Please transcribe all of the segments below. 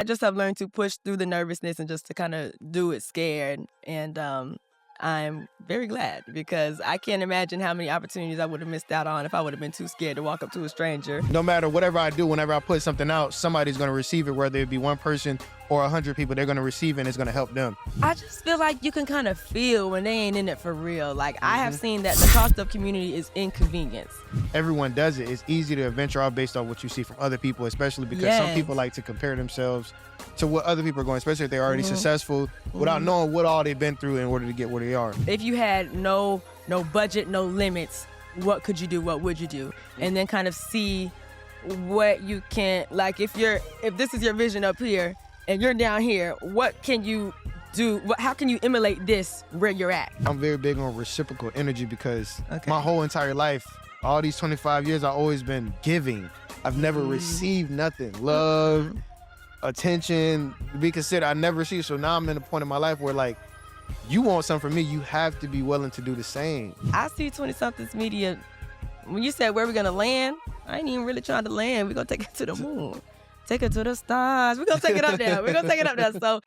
I just have learned to push through the nervousness and just to kind of do it scared. And I'm very glad because I can't imagine how many opportunities I would have missed out on if I would have been too scared to walk up to a stranger. No matter whatever I do, whenever I put something out, somebody's going to receive it, whether it be one person or 100 people, they're going to receive it and it's going to help them. I just feel like you can kind of feel when they ain't in it for real. Like, I have seen that the tossed up community is inconvenience. Everyone does it. It's easy to venture off based on what you see from other people, especially because some people like to compare themselves to what other people are going, especially if they're already successful, without knowing what all they've been through in order to get where they are. If you had no budget, no limits, what could you do? What would you do? And then kind of see what you can, like if this is your vision up here and you're down here, what can you do? How can you emulate this where you're at? I'm very big on reciprocal energy because my whole entire life, all these 25 years, I've always been giving. I've never received nothing. Love, attention, be considered, I never received. So now I'm in a point in my life where like, you want something from me, you have to be willing to do the same. I see 20-somethings media. When you said where we're gonna land, I ain't even really trying to land. We're gonna take it to the moon. Take it to the stars. We're gonna take it up there. We're gonna take it up there. So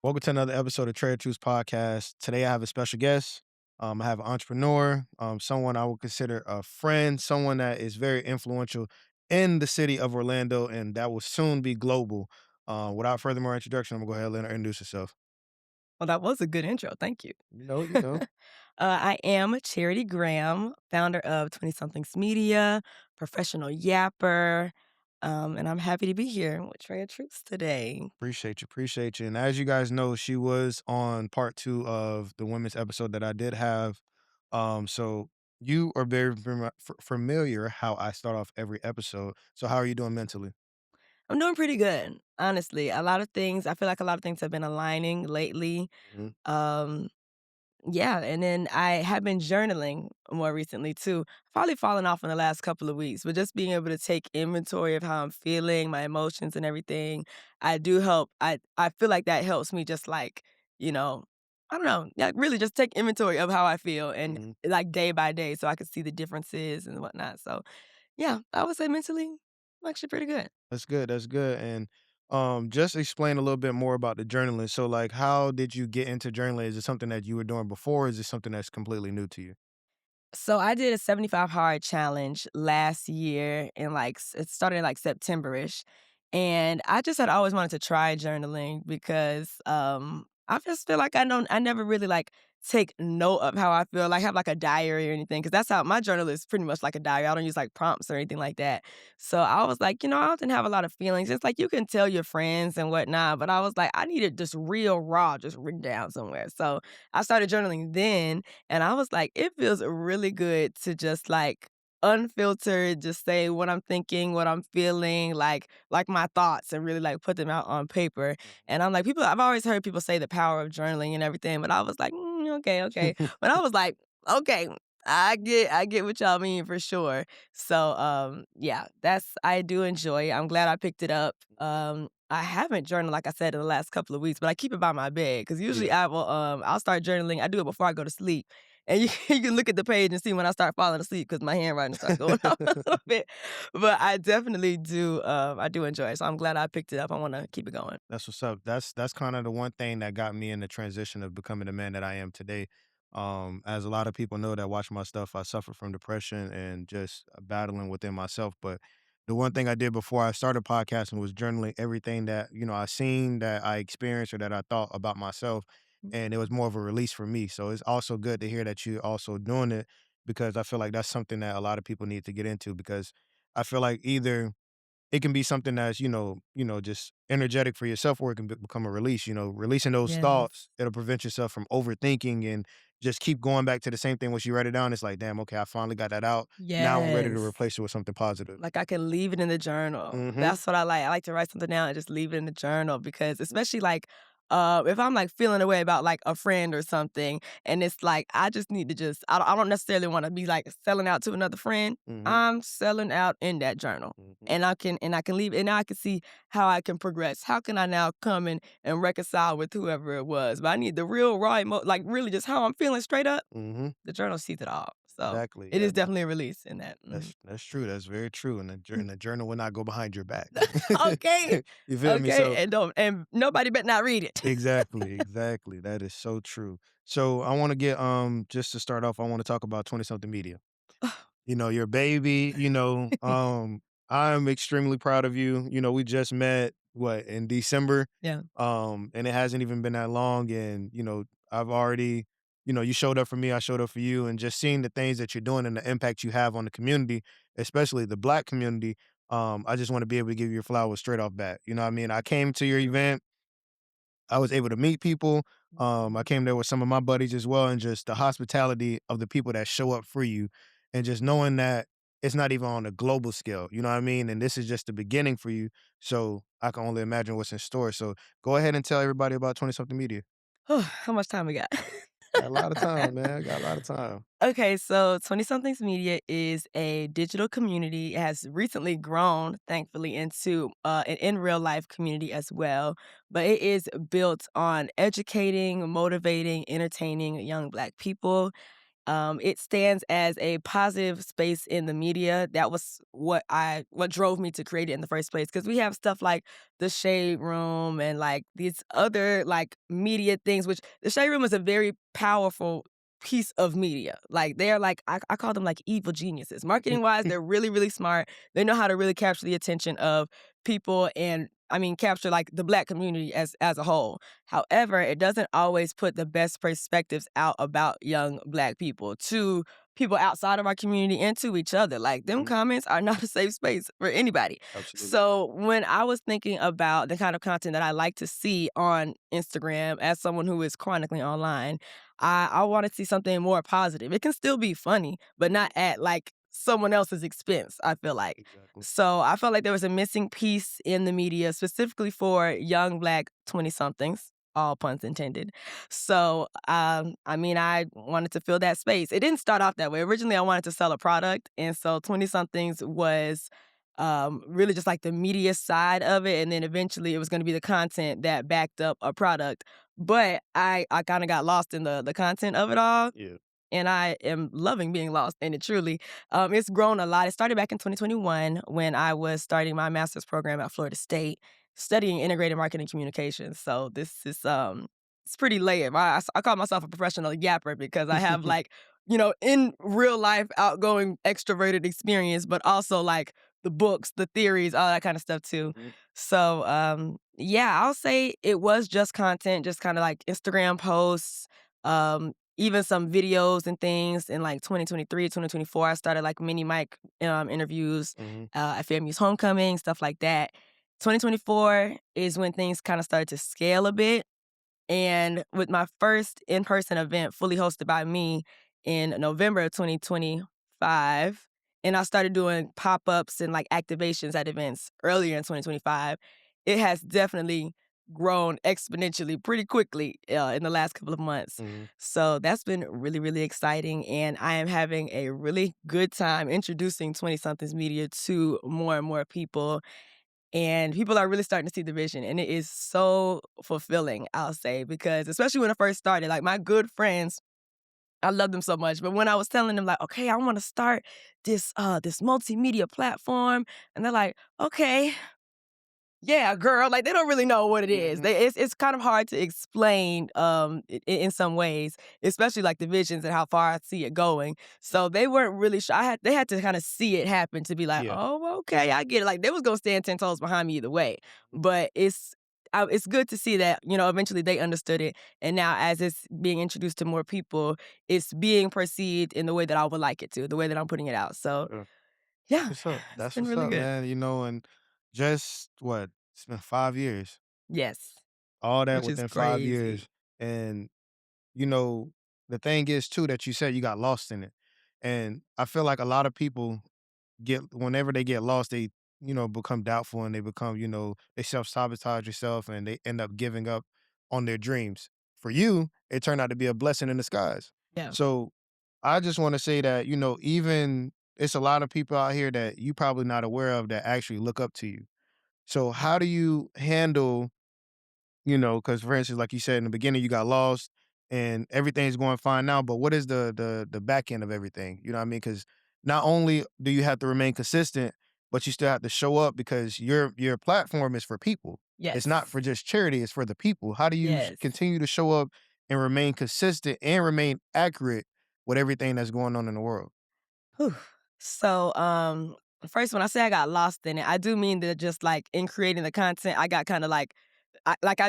welcome to another episode of Trade Truths Podcast. Today I have a special guest. I have an entrepreneur, someone I would consider a friend, someone that is very influential in the city of Orlando and that will soon be global. Without further more introduction, I'm gonna go ahead and let her introduce herself. well, that was a good intro. Thank you. You know. I am Charity Graham, founder of 20-somethings Media, professional yapper, and I'm happy to be here with Trade Truths today. Appreciate you. And as you guys know, she was on part 2 of the women's episode that I did have. So you are very familiar how I start off every episode. So how are you doing mentally? I'm doing pretty good, honestly. I feel like a lot of things have been aligning lately. Mhm. Um, Yeah, and then I have been journaling more recently too. Probably fallen off in the last couple of weeks, but just being able to take inventory of how I'm feeling, my emotions and everything, I do help. I feel like that helps me just like, you know, I don't know, like really just take inventory of how I feel and Mhm. like day by day so I can see the differences and whatnot. So yeah, I would say mentally I'm actually pretty good. That's good. And just explain a little bit more about the journaling. So like how did you get into journaling? Is it something that you were doing before? Or is it something that's completely new to you? So I did a 75 hard challenge last year in it started in like September-ish. And I just had always wanted to try journaling because I just feel like I never really like take note of how I feel, like have like a diary or anything. Cause that's how my journal is pretty much like a diary. I don't use like prompts or anything like that. So I was like, I often have a lot of feelings. It's like you can tell your friends and whatnot, but I was like, I needed just real raw, just written down somewhere. So I started journaling then. And I was like, it feels really good to just like unfiltered, just say what I'm thinking, what I'm feeling, like my thoughts and really like put them out on paper. And I'm like, I've always heard people say the power of journaling and everything, but I was like, okay. But I was like, okay, I get what y'all mean for sure. So yeah, I do enjoy it. I'm glad I picked it up. I haven't journaled, like I said, in the last couple of weeks, but I keep it by my bed because usually Yeah. I'll start journaling. I do it before I go to sleep. And you, you can look at the page and see when I start falling asleep because my handwriting starts going off a little bit. But I definitely do. I do enjoy it. So I'm glad I picked it up. I want to keep it going. That's what's up. That's kind of the one thing that got me in the transition of becoming the man that I am today. As a lot of people know that watch my stuff, I suffer from depression and just battling within myself. But the one thing I did before I started podcasting was journaling everything that, I seen, that I experienced, or that I thought about myself. And it was more of a release for me. So it's also good to hear that you're also doing it because I feel like that's something that a lot of people need to get into because I feel like either it can be something that's, just energetic for yourself, or it can become a release, releasing those Yes. thoughts. It'll prevent yourself from overthinking and just keep going back to the same thing. Once you write it down, it's like, damn, okay, I finally got that out. Now I'm ready to Yes. replace it with something positive. Like I can leave it in the journal. Mm-hmm. That's what I like. I like to write something down and just leave it in the journal because especially like if I'm like feeling a way about like a friend or something, and it's like I just need to just I don't necessarily want to be like selling out to another friend. Mhm, I'm selling out in that journal. mhm, And I can leave and now I can see how I can progress. How can I now come and reconcile with whoever it was? But I need the real raw like really just how I'm feeling straight up. mhm. The journal sees it all. So Exactly, it yeah, is definitely a release in that. Mhm. that's true, that's very true, and the journal will not go behind your back. Okay. You feel me? Okay. So And nobody better not read it. exactly, exactly, that is so true. So I wanna get, just to start off, I wanna talk about 20 something media. You know, your baby, I'm extremely proud of you. You know, we just met, what, in December? Yeah. And it hasn't even been that long. And, I've already, you showed up for me, I showed up for you. And just seeing the things that you're doing and the impact you have on the community, especially the Black community, I just want to be able to give you your flowers straight off bat. You know what I mean? I came to your event, I was able to meet people. I came there with some of my buddies as well, and just the hospitality of the people that show up for you, and just knowing that it's not even on a global scale. You know what I mean? And this is just the beginning for you. So I can only imagine what's in store. So go ahead and tell everybody about 20 something media. How much time we got? Got a lot of time, man. Got a lot of time. Okay, so 20 Somethings Media is a digital community. It has recently grown, thankfully, into an in real life community as well. But it is built on educating, motivating, entertaining young Black people. It stands as a positive space in the media. That was what drove me to create it in the first place. Because we have stuff like the Shade Room and like these other like media things, which the Shade Room is a very powerful piece of media. Like they're like I call them like evil geniuses. Marketing wise, they're really, really smart. They know how to really capture the attention of people and I mean capture like the Black community as a whole. However, it doesn't always put the best perspectives out about young Black people to people outside of our community and to each other. Like, them Mhm. comments are not a safe space for anybody. Absolutely. So, when I was thinking about the kind of content that I like to see on Instagram as someone who is chronically online, I want to see something more positive. It can still be funny, but not at like someone else's expense, I feel like. Exactly. So I felt like there was a missing piece in the media specifically for young Black 20 somethings, all puns intended. So, I mean, I wanted to fill that space. It didn't start off that way. Originally, I wanted to sell a product. And so 20 somethings was really just like the media side of it. And then eventually it was going to be the content that backed up a product. But I kind of got lost in the content of it all Yeah. and I am loving being lost in it truly. It's grown a lot. It started back in 2021 when I was starting my master's program at Florida State, studying integrated marketing communications. So this is it's pretty layered. I call myself a professional yapper because I have like, in real life outgoing extroverted experience, but also like the books, the theories, all that kind of stuff too. Mhm. So yeah, I'll say it was just content, just kind of like Instagram posts, even some videos and things in like 2023, 2024, I started like mini mic interviews Mhm. at FAMU's homecoming, stuff like that. 2024 is when things kind of started to scale a bit. And with my first in person event fully hosted by me in November of 2025, and I started doing pop ups and like activations at events earlier in 2025, it has definitely grown exponentially pretty quickly in the last couple of months. Mhm. So that's been really, really exciting. And I am having a really good time introducing 20 somethings media to more and more people and people are really starting to see the vision, and it is so fulfilling, I'll say, because especially when I first started, like, my good friends, I love them so much, but when I was telling them, like, "Okay, I wanna start this multimedia platform," and they're like, "Okay." Yeah, girl, like, they don't really know what it is. Mhm. It's kind of hard to explain, in some ways, especially, like, the visions and how far I see it going. So they weren't really sure. They had to kinda see it happen to be like, Yeah. "Oh, okay, I get it." Like, they was gonna stand 10 toes behind me either way. Mhm. But it's good to see that, eventually they understood it, and now as it's being introduced to more people, it's being perceived in the way that I would like it to, the way that I'm putting it out. So, Yeah. That's yeah, what's up. it's That's been what's really up, good. man. And just what? It's been 5 years. Yes, All that which is within 5 years. crazy. And, you know, the thing is too that you said you got lost in it. And I feel like a lot of people get whenever they get lost, they, become doubtful and they become, they self-sabotage yourself and they end up giving up on their dreams. For you, it turned out to be a blessing in disguise. Yeah. So I just want to say that, even it's a lot of people out here that you probably not aware of that actually look up to you. So how do you handle, because for instance, like you said in the beginning, you got lost and everything's going fine now, but what is the back end of everything? You know what I mean? Because not only do you have to remain consistent, but you still have to show up because your platform is for people. It's not Yes. for just charity, it's for the people. How do you Yes. continue to show up and remain consistent and remain accurate with everything that's going on in the world? Whew. So, first, when I say I got lost in it, I do mean that just like in creating the content, I got kind of I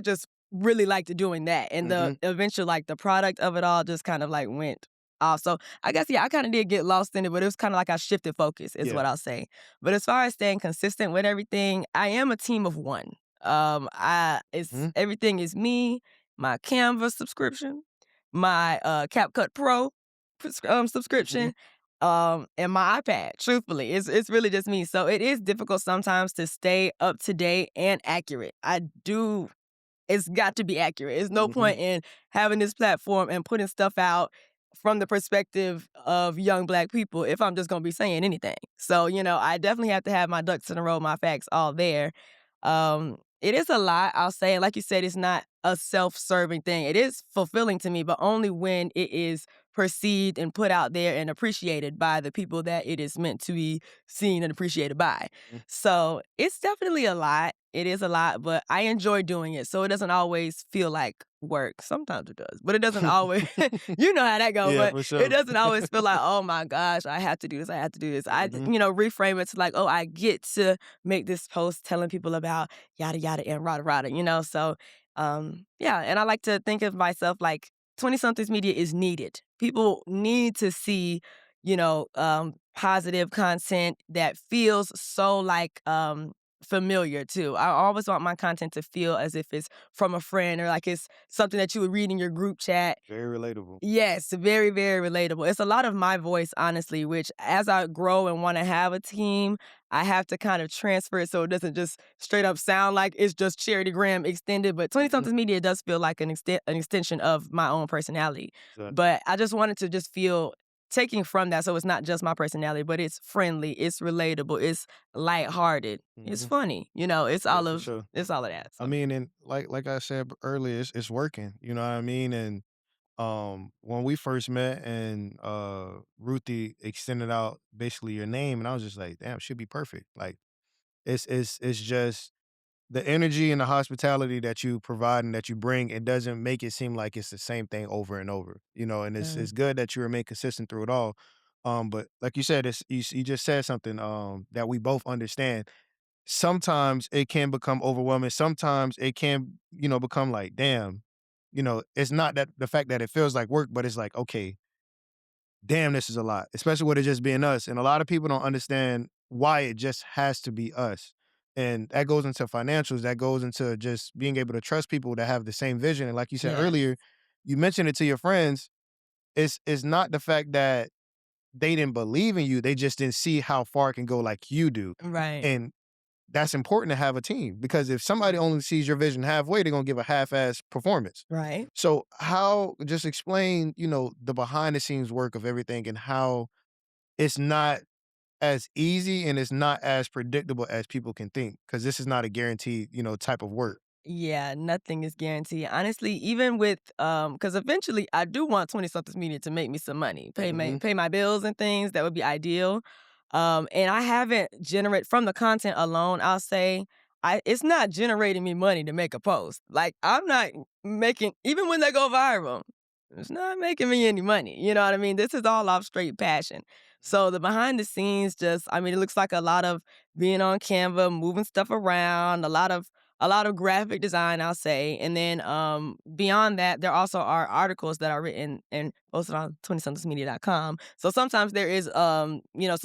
just really liked doing that, and the Mhm. eventual like the product of it all just kind of like went off. So I guess yeah, I kind of did get lost in it, but it was kind of like I shifted focus, is Yeah. what I'll say. But as far as staying consistent with everything, I am a team of one. I it's Mhm. everything is me, my Canva subscription, my CapCut Pro Mhm. subscription, and my iPad, truthfully. It's really just me. So it is difficult sometimes to stay up to date and accurate. I do it's got to be accurate. There's no Mhm. point in having this platform and putting stuff out from the perspective of young Black people if I'm just gonna be saying anything. So, I definitely have to have my ducks in a row, my facts all there. It is a lot, I'll say. And like you said, it's not a self-serving thing. It is fulfilling to me, but only when it is perceived and put out there and appreciated by the people that it is meant to be seen and appreciated by. Mhm. So it's definitely a lot. It is a lot, but I enjoy doing it. So it doesn't always feel like work. Sometimes it does, but it doesn't always, you know how that go, Yeah, but for it sure. doesn't always feel like, oh my gosh, I have to do this. I have to do this. Mhm. Reframe it to like, oh, I get to make this post telling people about yada, yada, and rada, rada. So, yeah. And I like to think of myself like 20 somethings media is needed. People need to see positive content that feels so like familiar too. I always want my content to feel as if it's from a friend or like it's something that you would read in your group chat. Very relatable. Yes, very, very relatable. It's a lot of my voice, honestly, which as I grow and want to have a team, I have to kind of transfer it so it doesn't just straight up sound like it's just Charity Graham extended. But 20 Mhm. something media does feel like an extension of my own personality. Exactly. But I just wanted to just feel taking from that so it's not just my personality, but it's friendly, it's relatable, it's lighthearted, it's Mhm. funny. Yeah, for sure. It's all of that. I So mean, and like I said earlier, it's working. You know what I mean? And when we first met and Ruthie extended out basically your name, and I was just like, damn, should be perfect. Like it's just the energy and the hospitality that you provide and that you bring, it doesn't make it seem like it's the same thing over and over. And it's good that you remain consistent through it all. But like you said, you just said something that we both understand. Sometimes it can become overwhelming. Sometimes it can, become like, damn, it's not that the fact that it feels like work, but it's like, okay, damn, this is a lot, especially with it just being us. And a lot of people don't understand why it just has to be us. And that goes into financials, that goes into just being able to trust people that have the same vision. And like you said yes, earlier, you mentioned it to your friends. It's not the fact that they didn't believe in you, they just didn't see how far it can go like you do. right, And that's important to have a team because if somebody only sees your vision halfway, they're gonna give a half-ass performance. right. So how just explain, the behind the scenes work of everything and how it's not as easy and it's not as predictable as people can think because this is not a guaranteed, type of work. Yeah, nothing is guaranteed. Honestly, even with because eventually I do want 20 something media to make me some money, Mhm. pay my bills and things. That would be ideal. And I haven't generate from the content alone, I'll say it's not generating me money to make a post. Like I'm not making even when they go viral, it's not making me any money. You know what I mean? This is all off straight passion. So the behind the scenes just I mean, it looks like a lot of being on Canva, moving stuff around, a lot of graphic design, I'll say. And then beyond that, there also are articles that are written and posted on 20somethingsmedia.com. So sometimes there is, some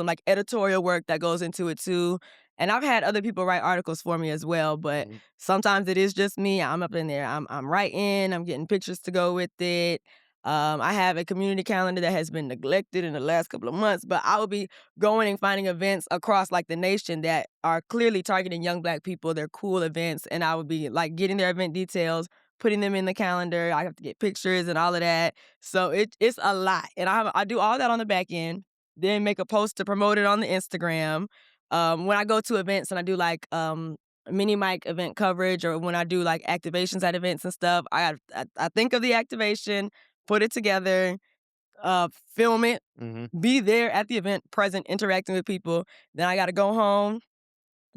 like editorial work that goes into it too. And I've had other people write articles for me as well, but Mhm. sometimes it is just me. I'm up in there. I'm writing. I'm getting pictures to go with it. I have a community calendar that has been neglected in the last couple of months, but I will be going and finding events across like the nation that are clearly targeting young Black people. They're cool events, and I would be like getting their event details, putting them in the calendar. I have to get pictures and all of that. So it's a lot, and I do all that on the back end. Then make a post to promote it on the Instagram. When I go to events and I do like mini mic event coverage, or when I do like activations at events and stuff, I think of the activation, put it together, film it, Mhm. be there at the event, present, interacting with people. Then I got to go home,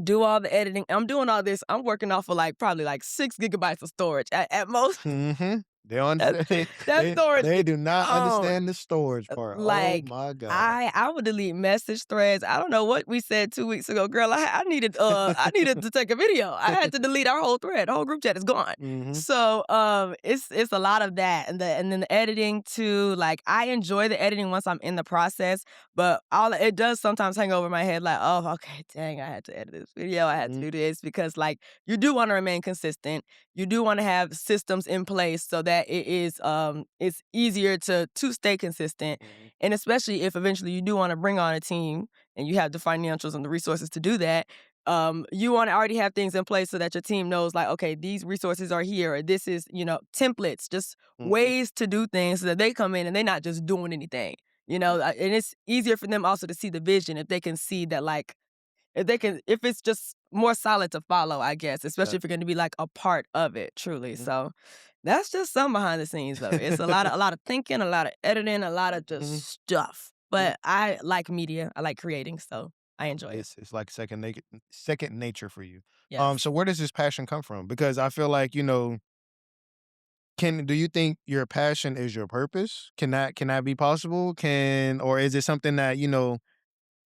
do all the editing. I'm doing all this. I'm working off of like probably like 6 gigabytes of storage at most. Mhm. They don't That understand. that They storage they is do not gone. understand the storage part. Oh Like, my god. I would delete message threads. I don't know what we said 2 weeks ago, girl. I needed to take a video. I had to delete our whole thread. The whole group chat is gone. Mhm. So, it's a lot of that, and then the editing too. Like, I enjoy the editing once I'm in the process, but all it does sometimes hang over my head like, "Oh, okay, dang, I had to edit this video. I had to Mhm. do this," because, like, you do wanna remain consistent. You do wanna have systems in place so that it's easier to stay consistent, Mhm. and especially if eventually you do wanna bring on a team and you have the financials and the resources to do that, you wanna already have things in place so that your team knows, like, "Okay, these resources are here," or this is, templates, just Mhm. ways to do things so that they come in and they're not just doing anything, and it's easier for them also to see the vision if they can see that, like, if it's just more solid to follow, I guess, especially if you're gonna be, like, a part of it truly. Mhm. So, that's just some behind the scenes of it. It's a lot of thinking, a lot of editing, a lot of just Mhm. stuff. Mhm. But I like media, I like creating, so I enjoy it. It's like second nature for you. Yes. So where does this passion come from? Because I feel like, do you think your passion is your purpose? Can that be possible? Or is it something that,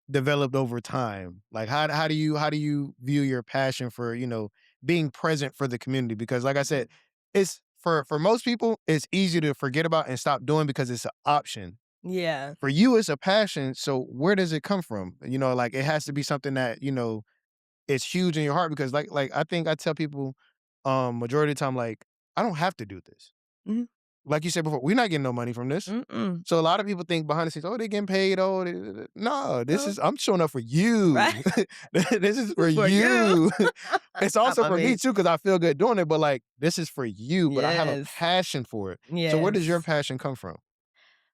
developed over time? Like how do you view your passion for, being present for the community? Because like I said, it's for most people, it's easy to forget about and stop doing because it's an option. Yeah. For you, it's a passion. So where does it come from? Like it has to be something that, is huge in your heart because like I think I tell people majority of the time, like, I don't have to do this. Mhm. Like you said before, we're not getting no money from this. Mm-mm. So a lot of people think behind the scenes, oh, they getting paid. Oh, no, this No. is I'm showing up for Right? you. This is for For you. you. It's Not also my for me me. too because I feel good doing it. But like, this is for you. But I have a Yes. passion for it. So where does your Yes. passion come from?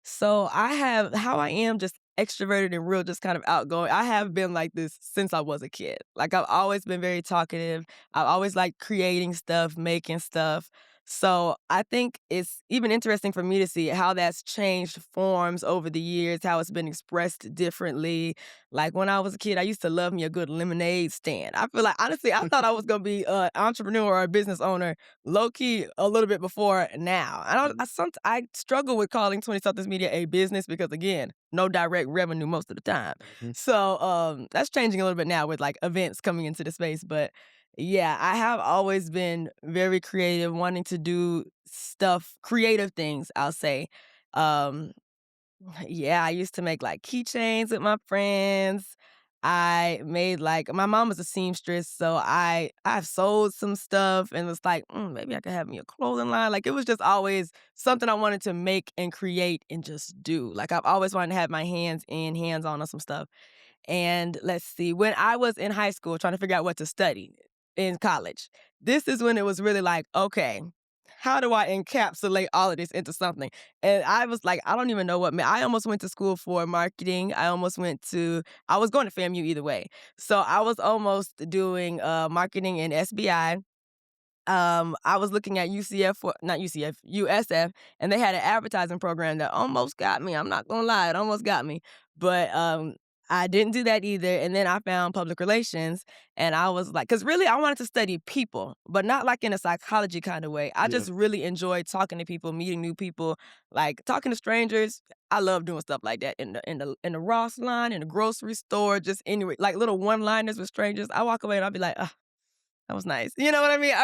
So I have how I am just extroverted and real, just kind of outgoing. I have been like this since I was a kid. Like I've always been very talkative. I've always liked creating stuff, making stuff. So I think it's even interesting for me to see how that's changed forms over the years, how it's been expressed differently. Like when I was a kid, I used to love me a good lemonade stand. I feel like honestly, I thought I was gonna be an entrepreneur or a business owner low key a little bit before now. Mhm. I struggle with calling 20 somethings media a business because again, no direct revenue most of the time. Mhm. So that's changing a little bit now with like events coming into the space. But yeah, I have always been very creative, wanting to do stuff, creative things, I'll say. Um yeah, I used to make, like, keychains with my friends. I made, like my mom was a seamstress, so I've sold some stuff and was like, maybe I could have me a clothing line." Like, it was just always something I wanted to make and create and just do. Like, I've always wanted to have my hands on some stuff. And let's see, when I was in high school trying to figure out what to study in college, this is when it was really like, okay, how do I encapsulate all of this into something? And I was like, I don't even know I almost went to school for marketing. I was going to FAMU either way. So I was almost doing marketing in SBI. I was looking at UCF for not UCF, USF, and they had an advertising program that almost got me. I'm not gonna lie, it almost got me. But I didn't do that either. And then I found public relations and I was like, because really I wanted to study people, but not like in a psychology kind of way. I Yeah. just really enjoyed talking to people, meeting new people, like talking to strangers. I love doing stuff like that in the Ross line, in the grocery store, just anyway, like little one-liners with strangers. I walk away and I'll be like, that was nice. You know what I mean?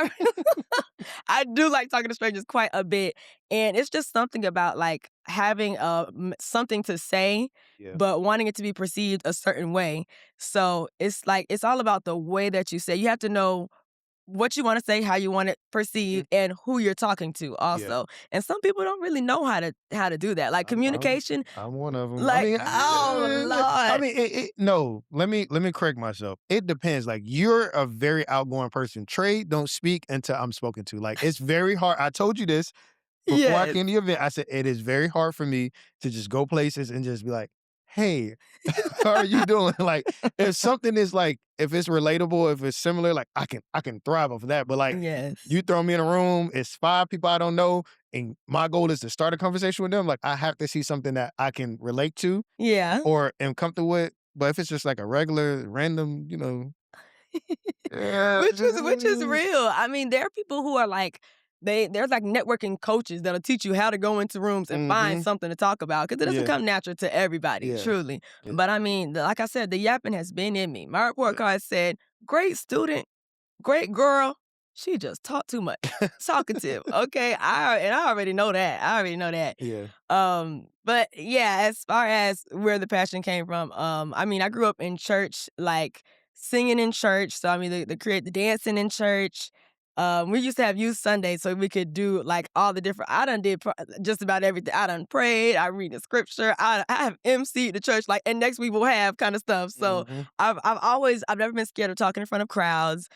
I do like talking to strangers quite a bit, and it's just something about, like, having, something to say, Yeah. but wanting it to be perceived a certain way. So, it's like it's all about the way that you say. You have to know what you wanna say, how you want it Mhm. perceived, and who you're talking to Yeah. also. And some people don't really know how to do that. Like I'm I'm communication, I'm one of them. I like, mean, oh I Lord. mean, no, let me correct myself. It depends, like, you're a very outgoing person. Trey don't speak until I'm spoken to, like, it's very hard. I told you this before I Yes. came to the event. I said, "It is very hard for me to just go places and just be like, 'Hey, how are you doing?'" Like, if something is, like, if it's relatable, if it's similar, like, I can thrive off of that, but, like, Yes. you throw me in a room, it's 5 people I don't know, and my goal is to start a conversation with them, like, I have to see something that I can relate to Yeah. or am comfortable with, but if it's just, like, a regular, random, yeah, Which is real. I mean, there are people who are like there's like networking coaches that'll teach you how to go into rooms and find mhm, something to talk about because it doesn't yeah, come natural to everybody, yeah, truly. yeah, But I mean, like I said, the yapping has been in me. My report card said, "Great student, great girl, she just talked too much. Talkative." Okay, I already know that. I already know that. yeah, But yeah, as far as where the passion came from, I mean, I grew up in church, like singing in church. So I mean, the dancing in church. We used to have youth Sunday, so we could do like all the different. I done did just about everything. I done prayed. I read the scripture. I have emceed the church, like, and next week we'll have kind of stuff. So mhm, I've never been scared of talking in front of crowds.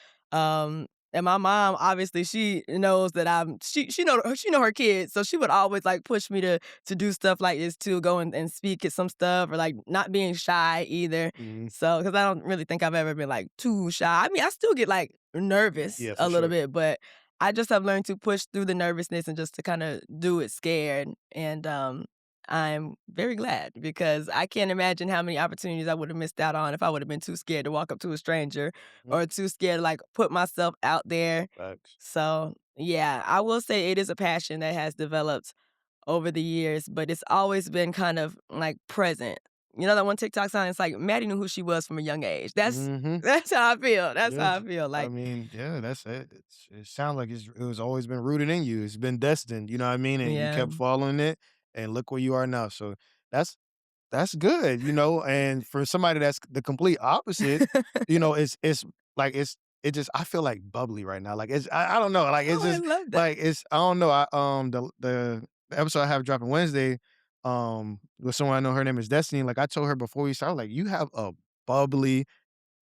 And my mom, obviously, she knows that she know her kids, so she would always like push me to do stuff like this too, go and speak at some stuff or like not being shy either. mhm, So, because I don't really think I've ever been like too shy. I mean, I still get like nervous yeah, a for little sure. bit, but I just have learned to push through the nervousness and just to kind of do it scared. And I'm very glad because I can't imagine how many opportunities I would have missed out on if I would have been too scared to walk up to a stranger Mhm, or too scared to like put myself out there. facts. So, yeah, I will say it is a passion that has developed over the years, but it's always been kind of like present. You know that one TikTok song? It's like Maddie knew who she was from a young age. That's Mhm. that's how I feel. That's Yeah, how I feel. I Like, mean, yeah, that's it. It sounds like it was always been rooted in you. It's been destined, you know what I mean? And you yeah. kept following it, and look where you are now. So that's that's good, and for somebody that's the complete opposite, it's like it just I feel like bubbly right now. Like I don't know, like it's Oh, I just love that. like it's I don't know. The episode I have dropping Wednesday, with someone I know, her name is Destiny. Like I told her before we started, like you have a bubbly,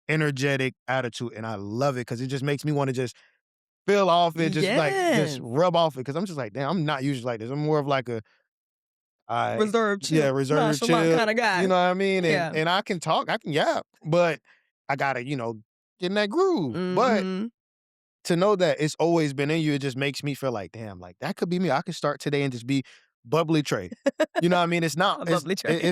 energetic attitude, and I love it because it just makes me want to just feel off it, just Yes. rub off it. Because I'm just like, damn, I'm not usually like this. I'm more of like a I Reserved, yeah, chill, reserved, nonchalant chill, kind of you guy. know what I mean? And Yeah. and I can talk, I can yap, but I gotta, get in that groove. But Mhm. to know that it's always been in you, it just makes me feel like, damn, like that could be me. I could start today and just be bubbly Trey. You know what I mean? It's not A bubbly trait.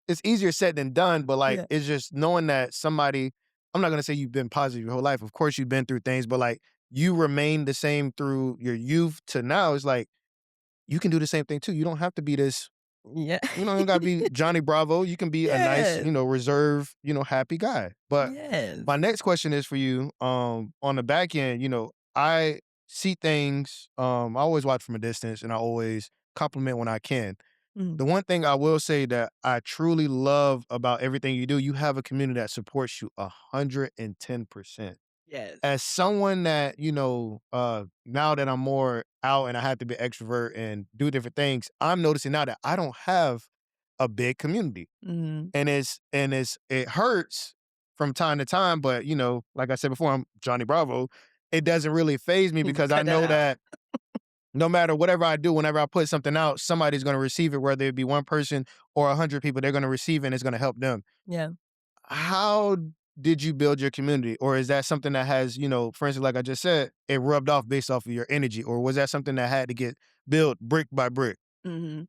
it's easier said than done, but like Yeah. it's just knowing that somebody, I'm not gonna say you've been positive your whole life. Of course you've been through things, but like you remain the same through your youth to now. It's like you can do the same thing too. You don't have to be this, Yeah. you don't gotta be Johnny Bravo. You can be a nice, Yes. reserved, happy guy. But Yes. my next question is for you. On the back end, I see things. I always watch from a distance, and I always compliment when I can. Mhm. The one thing I will say that I truly love about everything you do, you have a community that supports you 110%. Yes. As someone that, now that I'm more out and I have to be extrovert and do different things, I'm noticing now that I don't have a big community. Mhm. It hurts from time to time, but like I said before, I'm Johnny Bravo. It doesn't really phase me because I Cut that know out. that no matter whatever I do, whenever I put something out, somebody's gonna receive it, whether it be one person or 100 people, they're gonna receive it and it's gonna help them. Yeah. How did you build your community? Or is that something that has, for instance, like I just said, it rubbed off based off of your energy? Or was that something that had to get built brick by brick? Mhm.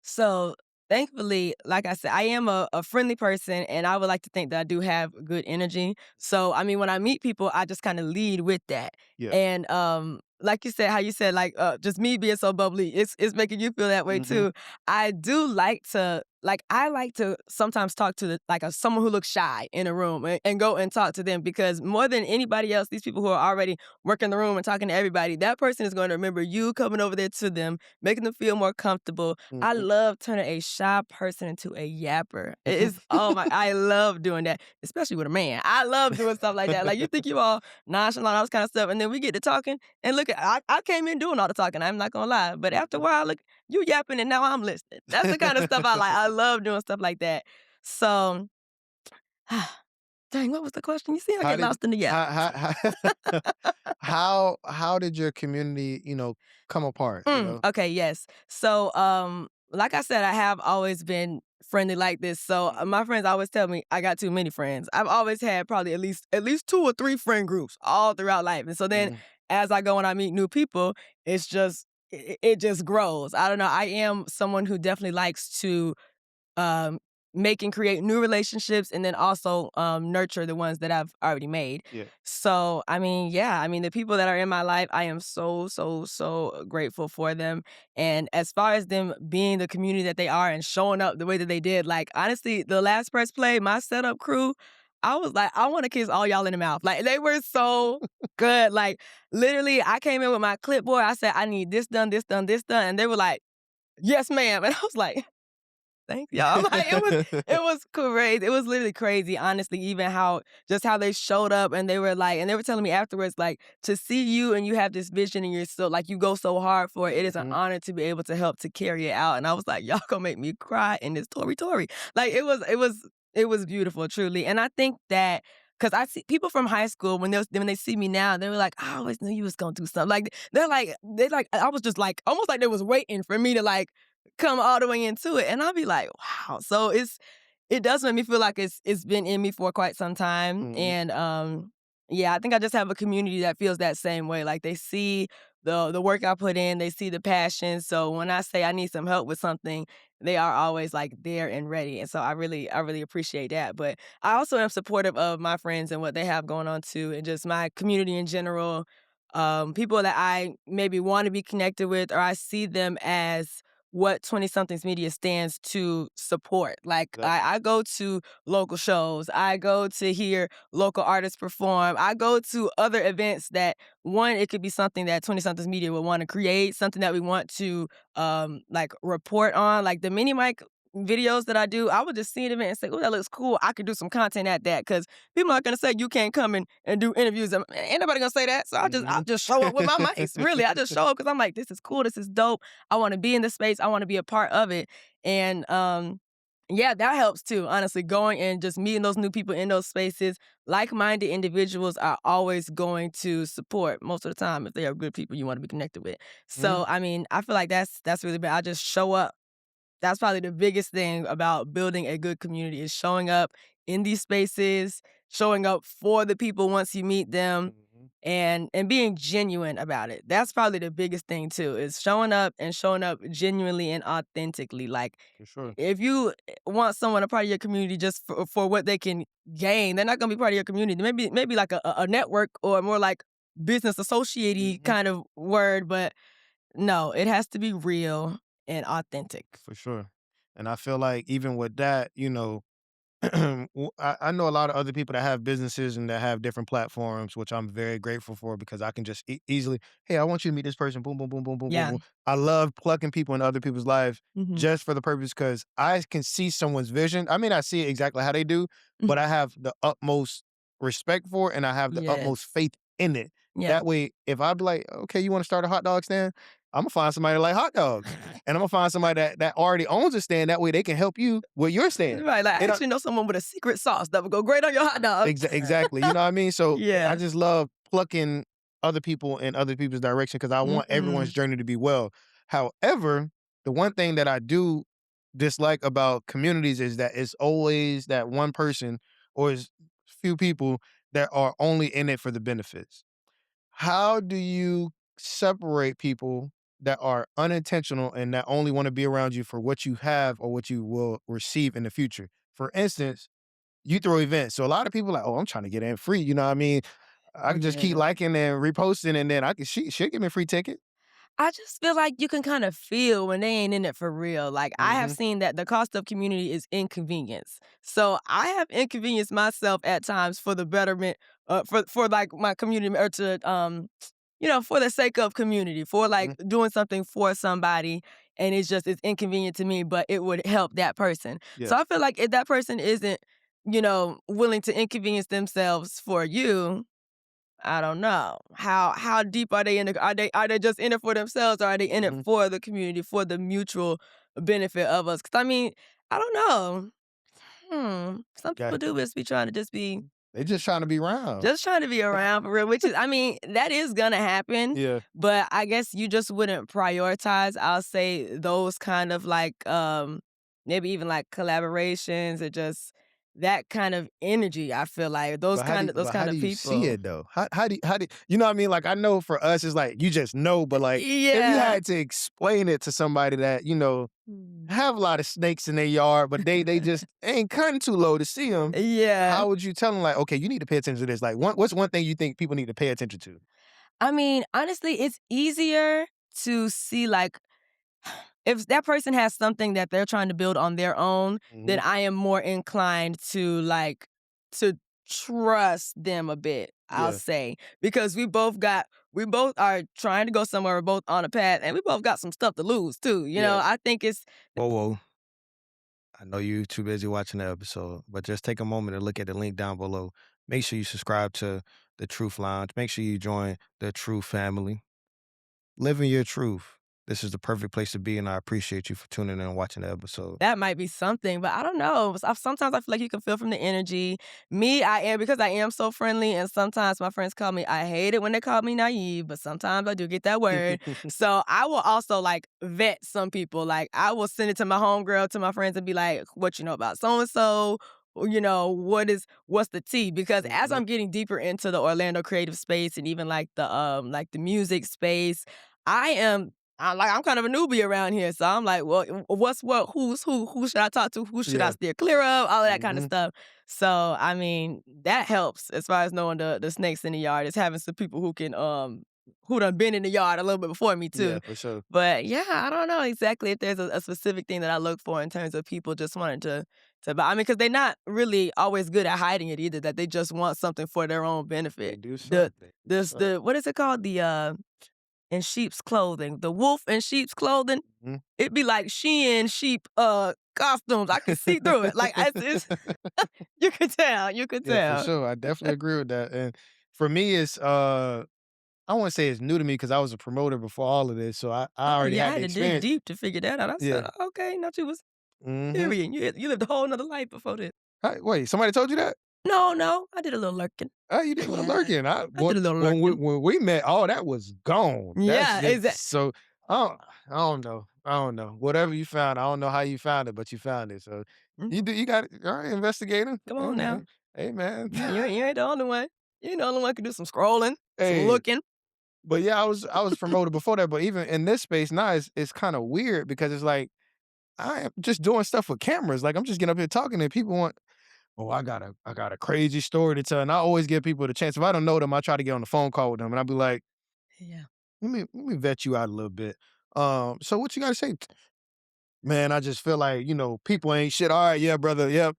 So, thankfully, like I said, I am a friendly person, and I would like to think that I do have good energy. So, I mean, when I meet people, I just kinda lead with that. Yeah. And, like you said, how you said, like, just me being so bubbly, it's making you feel that way Mhm. too. I do like to like, I like to sometimes talk to someone who looks shy in a room and go and talk to them because more than anybody else, these people who are already working the room and talking to everybody, that person is going to remember you coming over there to them, making them feel more comfortable. I Mhm. love turning a shy person into a yapper. It is, oh my, I love doing that, especially with a man. I love doing stuff like that. Like, you think you all nonchalant, all this kind of stuff, and then we get to talking, and look at, I came in doing all the talking. I'm not gonna lie, but after a Mhm. while, look, you yapping and now I'm listening. That's the kind of stuff I like. I love doing stuff like that. So, dang, what was the question? You see, I How get did lost in the yap. how how did your community, come apart, you know? Okay, yes. So, like I said, I have always been friendly like this. So Mhm, my friends always tell me I got too many friends. I've always had probably at least two or three friend groups all throughout life. And so then mhm, as I go and I meet new people, it just grows. I don't know. I am someone who definitely likes to um, make and create new relationships and then also nurture the ones that I've already made. yeah, So, I mean, yeah, I mean, the people that are in my life, I am so, so, so grateful for them. And as far as them being the community that they are and showing up the way that they did, like, honestly, the last press play, my setup crew, I was like, I want to kiss all y'all in the mouth. Like, they were so good. Like, literally, I came in with my clipboard. I said, I need this done, this done, this done. And they were like, yes, ma'am. And I was like, thank y'all. Like, it was crazy. It was literally crazy, honestly, even how they showed up and they were telling me afterwards, like, to see you and you have this vision and you're so like you go so hard for it. It is an mhm, honor to be able to help to carry it out. And I was like, y'all gonna make me cry in this Tory. Like it was beautiful, truly. And I think that because I see people from high school when they see me now, they were like, I always knew you was gonna do something. Like they I was just like almost like they was waiting for me to like come all the way into it, and I'll be like, "Wow." So it does make me feel like it's been in me for quite some time, mhm, and, yeah, I think I just have a community that feels that same way, like, they see the work I put in, they see the passion, so when I say I need some help with something, they are always, like, there and ready, and so I really appreciate that, but I also am supportive of my friends and what they have going on too, and just my community in general, people that I maybe wanna be connected with, or I see them as what 20 somethings media stands to support. Like yep, I go to local shows, I go to hear local artists perform, I go to other events that one, it could be something that 20 somethings media would want to create, something that we want to like report on. Like the mini mic videos that I do, I would just see them and say, oh, that looks cool. I could do some content at that because people are gonna say you can't come in and do interviews. Ain't nobody gonna say that. So I'll mhm. just show up with my mics. Really, I just show up because I'm like, this is cool, this is dope. I want to be in the space. I want to be a part of it. And yeah, that helps too, honestly. Going and just meeting those new people in those spaces, like-minded individuals are always going to support most of the time if they are good people you want to be connected with. Mhm, So, I mean, I feel like that's really bad. I just show up. That's probably the biggest thing about building a good community is showing up in these spaces, showing up for the people once you meet them, mhm, and being genuine about it. That's probably the biggest thing too, is showing up and showing up genuinely and authentically. Like for sure. if you want someone a part of your community just for what they can gain, they're not gonna be part of your community. Maybe like a network or more like business associate Mhm, kind of word, but no, it has to be real and authentic. for sure. And I feel like even with that, I know a lot of other people that have businesses and that have different platforms, which I'm very grateful for because I can just easily, hey, I want you to meet this person. Boom, boom, boom, boom, boom, boom, Yeah. boom. I love plugging people in other people's lives Mhm. just for the purpose because I can see someone's vision. I may not see it exactly how they do, but I have the utmost respect for it and I have the utmost Yes. faith in it. Yeah. That way, if I be like, okay, you want to start a hot dog stand? I'm gonna find somebody that like hot dogs, and I'm gonna find somebody that already owns a stand. That way, they can help you with your stand. Right, like, I And actually know someone with a secret sauce that would go great on your hot dog. exactly, you know what I mean? So, I Yeah. just love plucking other people in other people's direction because I want everyone's Mhm. journey to be well. However, the one thing that I do dislike about communities is that it's always that one person or is few people that are only in it for the benefits. How do you separate people that are unintentional and that only wanna be around you for what you have or what you will receive in the future? For instance, you throw events. So a lot of people like, "Oh, I'm trying to get in free," you know what I mean? I can just keep Yeah. liking and reposting and then I can she'll give me a free ticket. I just feel like you can kind of feel when they ain't in it for real. Like, I have Mhm, seen that the cost of community is inconvenience. So I have inconvenienced myself at times for the betterment, for like my community or to for the sake of community, for like mhm. doing something for somebody, and it's inconvenient to me, but it would help that person. So Yeah. I feel like if that person isn't, willing to inconvenience themselves for you, I don't know. How deep are they in the are they just in it for themselves, or are they in it Mhm. for the community, for the mutual benefit of us? Because I mean, I don't know. Some people Got do just be trying to just be they just trying to be around. just trying to be around for real, which is I mean, that is gonna happen, Yeah. but I guess you just wouldn't prioritize, I'll say, those kind of like, maybe even like collaborations or just that kind of energy, I feel like those kind of those But kind how do of you see people. it though? How do you know what I mean? Like I know for us it's like you just know, but like if you Yeah. had to explain it to somebody that, Mm. have a lot of snakes in their yard, but they just ain't cutting too low to see them. Yeah. How would you tell them like, okay, you need to pay attention to this? Like what's one thing you think people need to pay attention to? I mean, honestly, it's easier to see, like, if that person has something that they're trying to build on their own, then Mhm. I am more inclined to, like, to trust them a bit, I'll Yeah. say, because we both are trying to go somewhere, we're both on a path, and we both got some stuff to lose too, Yeah. I think it's Whoa, whoa. I know you're too busy watching the episode, but just take a moment to look at the link down below. Make sure you subscribe to the Truth Lounge. Make sure you join the Truth family. Living your truth. This is the perfect place to be, and I appreciate you for tuning in and watching the episode. that might be something, but I don't know. Sometimes I feel like you can feel from the energy. Me, I am because I am so friendly, and sometimes my friends call me. I hate it when they call me naive, but sometimes I do get that word. So I will also like vet some people. Like I will send it to my homegirl, to my friends, and be like, "What you know about so and so? What's the tea?" Because as Mhm. I'm getting deeper into the Orlando creative space and even like the music space, I am I'm kind of a newbie around here, so I'm like, well, what's what? Who's who? Who should I talk to? Who should I Yeah. steer clear of? All of that kind of Mhm. stuff. So, I mean, that helps as far as knowing the snakes in the yard. Is having some people who done been in the yard a little bit before me too. Yeah, for sure. But yeah, I don't know exactly if there's a specific thing that I look for in terms of people just wanting to buy. I mean, because they're not really always good at hiding it either. That they just want something for their own They benefit. do The something. Do this something. the what is it called? In sheep's clothing. The wolf in sheep's clothing, Mhm. it'd be like Shein sheep, costumes. I could see through it. Like, it's you could tell, you could Yeah, for tell. sure. I definitely agree with that. And for me, it's I won't say it's new to me because I was a promoter before all of this, so I Oh, already yeah, I had had the to dig experience. deep to figure that out. I said, Yeah. "Okay, not you was Mhm. period. You lived a whole 'nother life before this." Wait, somebody told you that? No, no, I did a little lurking. Oh, you did a little Yeah, lurking. I did a little lurking. When we met, all that was gone. That's Yeah, just exact so I don't know. I don't know. Whatever you found, I don't know how you found it, but you found it. So mhm, you got it. All right, investigator. come on Okay. now. Hey man. You ain't the only one. You ain't the only one can do some scrolling, some Hey, looking. but yeah, I was promoted before that, but even in this space now it's kind of weird because it's like I am just doing stuff with cameras. Like I'm just getting up here talking and people want, oh, I got a crazy story to tell. And I always give people the chance. If I don't know them, I try to get on the phone call with them and I'll be like, Yeah. let me vet you out a little bit. So what you gotta say? Man, I just feel like, people ain't shit. All right, yeah, brother. Yep.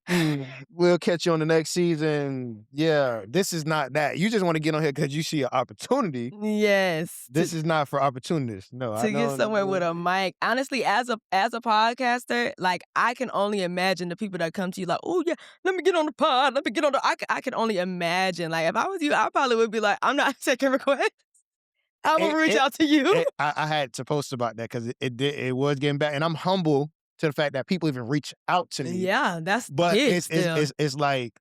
We'll catch you on the next season. Yeah, this is not that. You just want to get on here because you see an opportunity. Yes, This is not for opportunists. No, I to get know. somewhere with a mic. Honestly, as a podcaster, like, I can only imagine the people that come to you like, "Oh, yeah, let me get on the pod, let me get on the" I can only imagine, like, if I was you, I probably would be like, "I'm not taking requests. Imma It, reach it, out to you." I had to post about that because it was getting bad, and I'm humble to the fact that people even reach out to me. Yeah, that's But big it's it's still. it's, it's like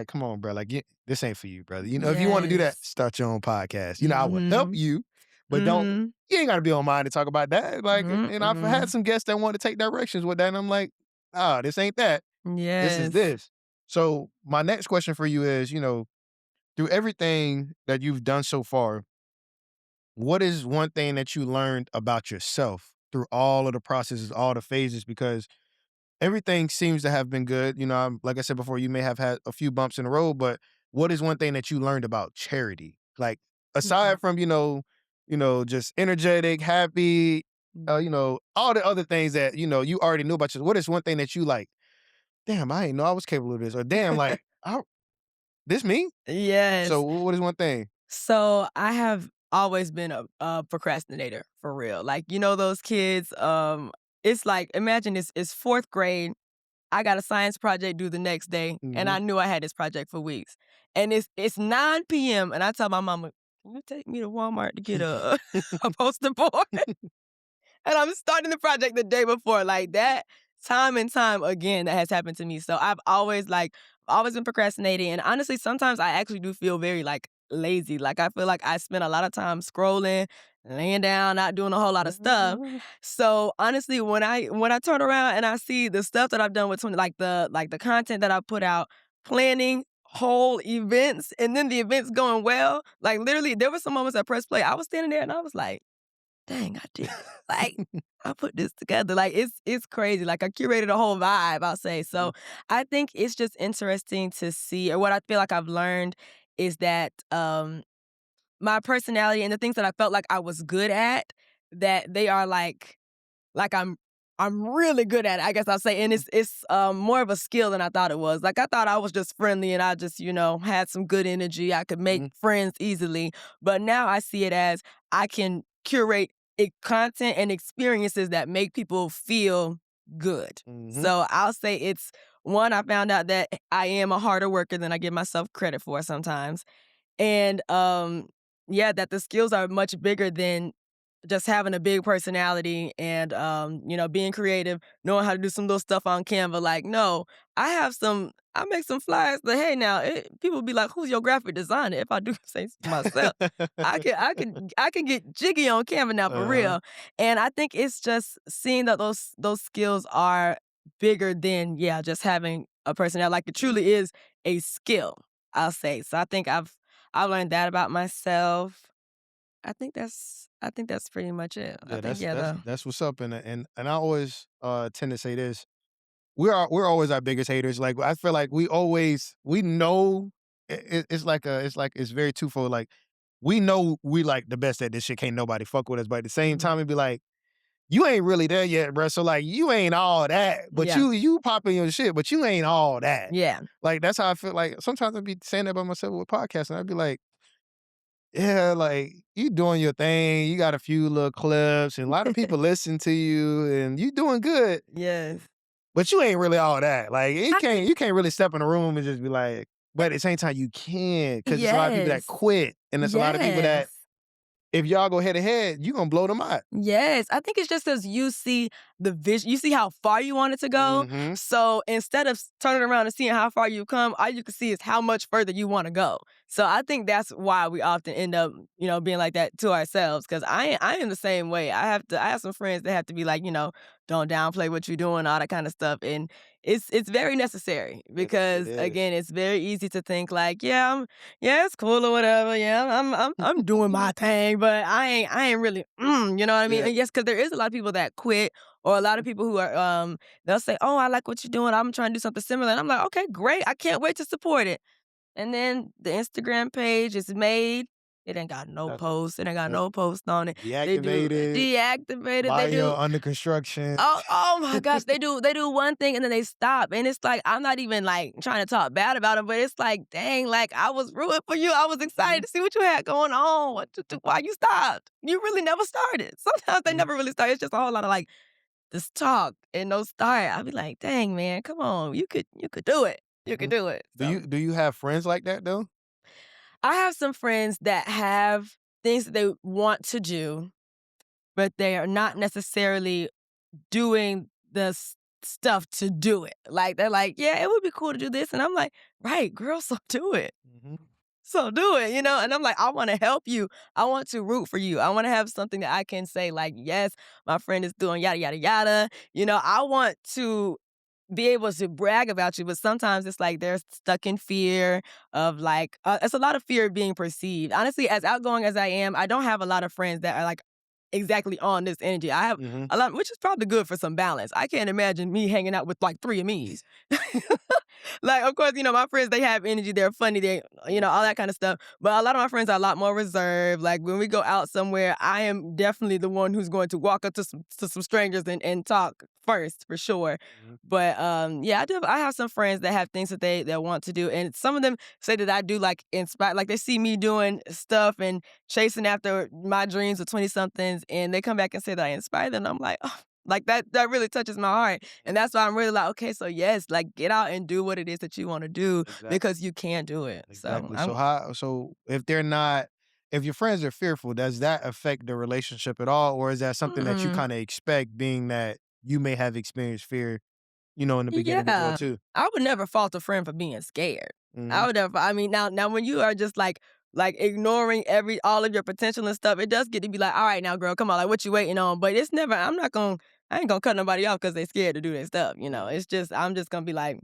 come on, bro. Like this ain't for you, brother. If you want to do that, Yes. start your own podcast. I will help Mhm. you, but don't. Mhm. You ain't got to be on mine to talk about that. Like, and I've had Mm-mm. some guests that want to take directions with that, and I'm like, this ain't that. This is Yes. this. So my next question for you is, through everything that you've done so far, what is one thing that you learned about yourself through all of the processes, all the phases? Because everything seems to have been good. Like I said before, you may have had a few bumps in the road, but what is one thing that you learned about charity? Like, Mhm. aside from, just energetic, happy, all the other things that, you already knew about you. What is one thing that you like? Damn, I didn't know I was capable of this. Or damn, like, this me? So Yes. what is one thing? So I have always been a procrastinator for real. Like, those kids, it's like, imagine it's fourth grade. I got a science project due the next day, and Mhm. I knew I had this project for weeks. And it's 9 p.m. and I tell my mama, "Can you take me to Walmart to get a a poster board?" And I'm starting the project the day before. Like that, time and time again, that has happened to me. So I've always been procrastinating. And honestly, sometimes I actually do feel very like lazy. Like I feel like I spend a lot of time scrolling, laying down, not doing a whole lot of stuff. So honestly, when I turn around and I see the stuff that I've done with 20, like the content that I put out, planning whole events and then the events going well, like literally there were some moments I pressed play. I was standing there and I was like, dang, I did it. Like, I put this together. Like, it's crazy. Like, I curated a whole vibe, I'll say. Mhm. So, I think it's just interesting to see, or what I feel like I've learned is that my personality and the things that I felt like I was good at, that they are like I'm really good at it, I guess I'll say, and it's more of a skill than I thought it was. Like, I thought I was just friendly and I just, had some good energy. I could make Mhm. friends easily, but now I see it as I can curate content and experiences that make people feel good. Mhm. So, I'll say it's one, I found out that I am a harder worker than I give myself credit for sometimes, and, yeah, that the skills are much bigger than just having a big personality and, being creative, knowing how to do some little stuff on Canva. Like, no, I make some flyers, but hey, now, people be like, "Who's your graphic designer?" If I do say so myself, I can get jiggy on Canva now for Uh-huh. real. And I think it's just seeing that those skills are bigger than, yeah, just having a personality. Like, it truly is a skill, I'll say. So I think I've learned that about myself. I think that's pretty much it. I Yeah, think, that's yeah, that's the that's what's up, and I always tend to say this: we're always our biggest haters. Like I feel like we know it's very twofold. Like we know we like the best at this shit. Can't nobody fuck with us, but at the same Mhm. time, it'd be like you ain't really there yet, bro. So like you ain't all that, but Yeah. you popping your shit, but you ain't all that. Yeah. Like that's how I feel. Like sometimes I'd be saying that about myself with podcasts, and I'd be like. Yeah, like you doing your thing. You got a few little clips, and a lot of people listen to you, and you doing good. Yes. But you ain't really all that. Like you I can't think you can't really step in a room and just be like. But at the same time, you can because there's a lot of people that yes. quit, and there's a lot of people that Yes. if y'all go head to head, you gonna blow them out. Yes, I think it's just 'cause you see the vision, you see how far you want it to go, Mhm. so instead of turning around and seeing how far you've come, all you can see is how much further you wanna go. So I think that's why we often end up, being like that to ourselves. Because I am the same way. I have some friends that have to be like, "Don't downplay what you're doing," all that kinda stuff, and it's very necessary It because, is. again, it's very easy to think like, "Yeah, it's cool or whatever. Yeah, I'm doing my thing, but I ain't really, you know what I mean?" Yeah. And yes, because there is a lot of people that quit, or a lot of people who are they'll say, "Oh, I like what you're doing. I'm trying to do something similar." And I'm like, "Okay, great. I can't wait to support it." And then the Instagram page is made. It ain't got no Nothing. posts. It ain't got Nope. no post on it. They do Deactivated. deactivated. They Bio do under construction. oh my gosh, they do one thing and then they stop, and it's like, I'm not even, like, trying to talk bad about them, but it's like, "Dang, like, I was rooting for you, I was excited Mhm. to see what you had going on, why you stopped? You really never started." Sometimes they Mhm. never really start, it's just a whole lot of, like, this talk and no start. I'll be like, "Dang, man, come on, you could do it. You could Mhm. do it." Do So, you have friends like that though? I have some friends that have things that they want to do, but they are not necessarily doing the stuff to do it. Like, they're like, "Yeah, it would be cool to do this." And I'm like, "Right, girl, so do it. Mhm. So do it," And I'm like, "I wanna help you. I want to root for you. I wanna have something that I can say like, 'Yes, my friend is doing yada, yada, yada.'" I want to be able to brag about you, but sometimes it's like they're stuck in fear of like, it's a lot of fear of being perceived. Honestly, as outgoing as I am, I don't have a lot of friends that are like exactly on this energy. I have Mhm. a lot, which is probably good for some balance. I can't imagine me hanging out with like three of me's. Like, of course, my friends, they have energy, they're funny, all that kind of stuff. But a lot of my friends are a lot more reserved. Like when we go out somewhere, I am definitely the one who's going to walk up to some strangers and talk first for sure. Mhm. But yeah, I have some friends that have things that they want to do, and some of them say that I do like inspire, like they see me doing stuff and chasing after my dreams of 20 somethings, and they come back and say that I inspire them. I'm like, oh, like that really touches my heart. And that's why I'm really like, okay, so yes, like get out and do what it is that you want to do Exactly. because you can do it. So Exactly. I'm So if your friends are fearful, does that affect the relationship at all? Or is that something that you mm-mm. kind of expect being that you may have experienced fear, in the beginning as well Yeah. too? I would never fault a friend for being scared. I Mhm. would never I mean, now when you are just like ignoring all of your potential and stuff, it does get to be like, "All right, now, girl, come on, like what you waiting on?" But it's never I ain't gonna cut nobody off because they scared to do their stuff. Mhm. It's just I'm just gonna be like,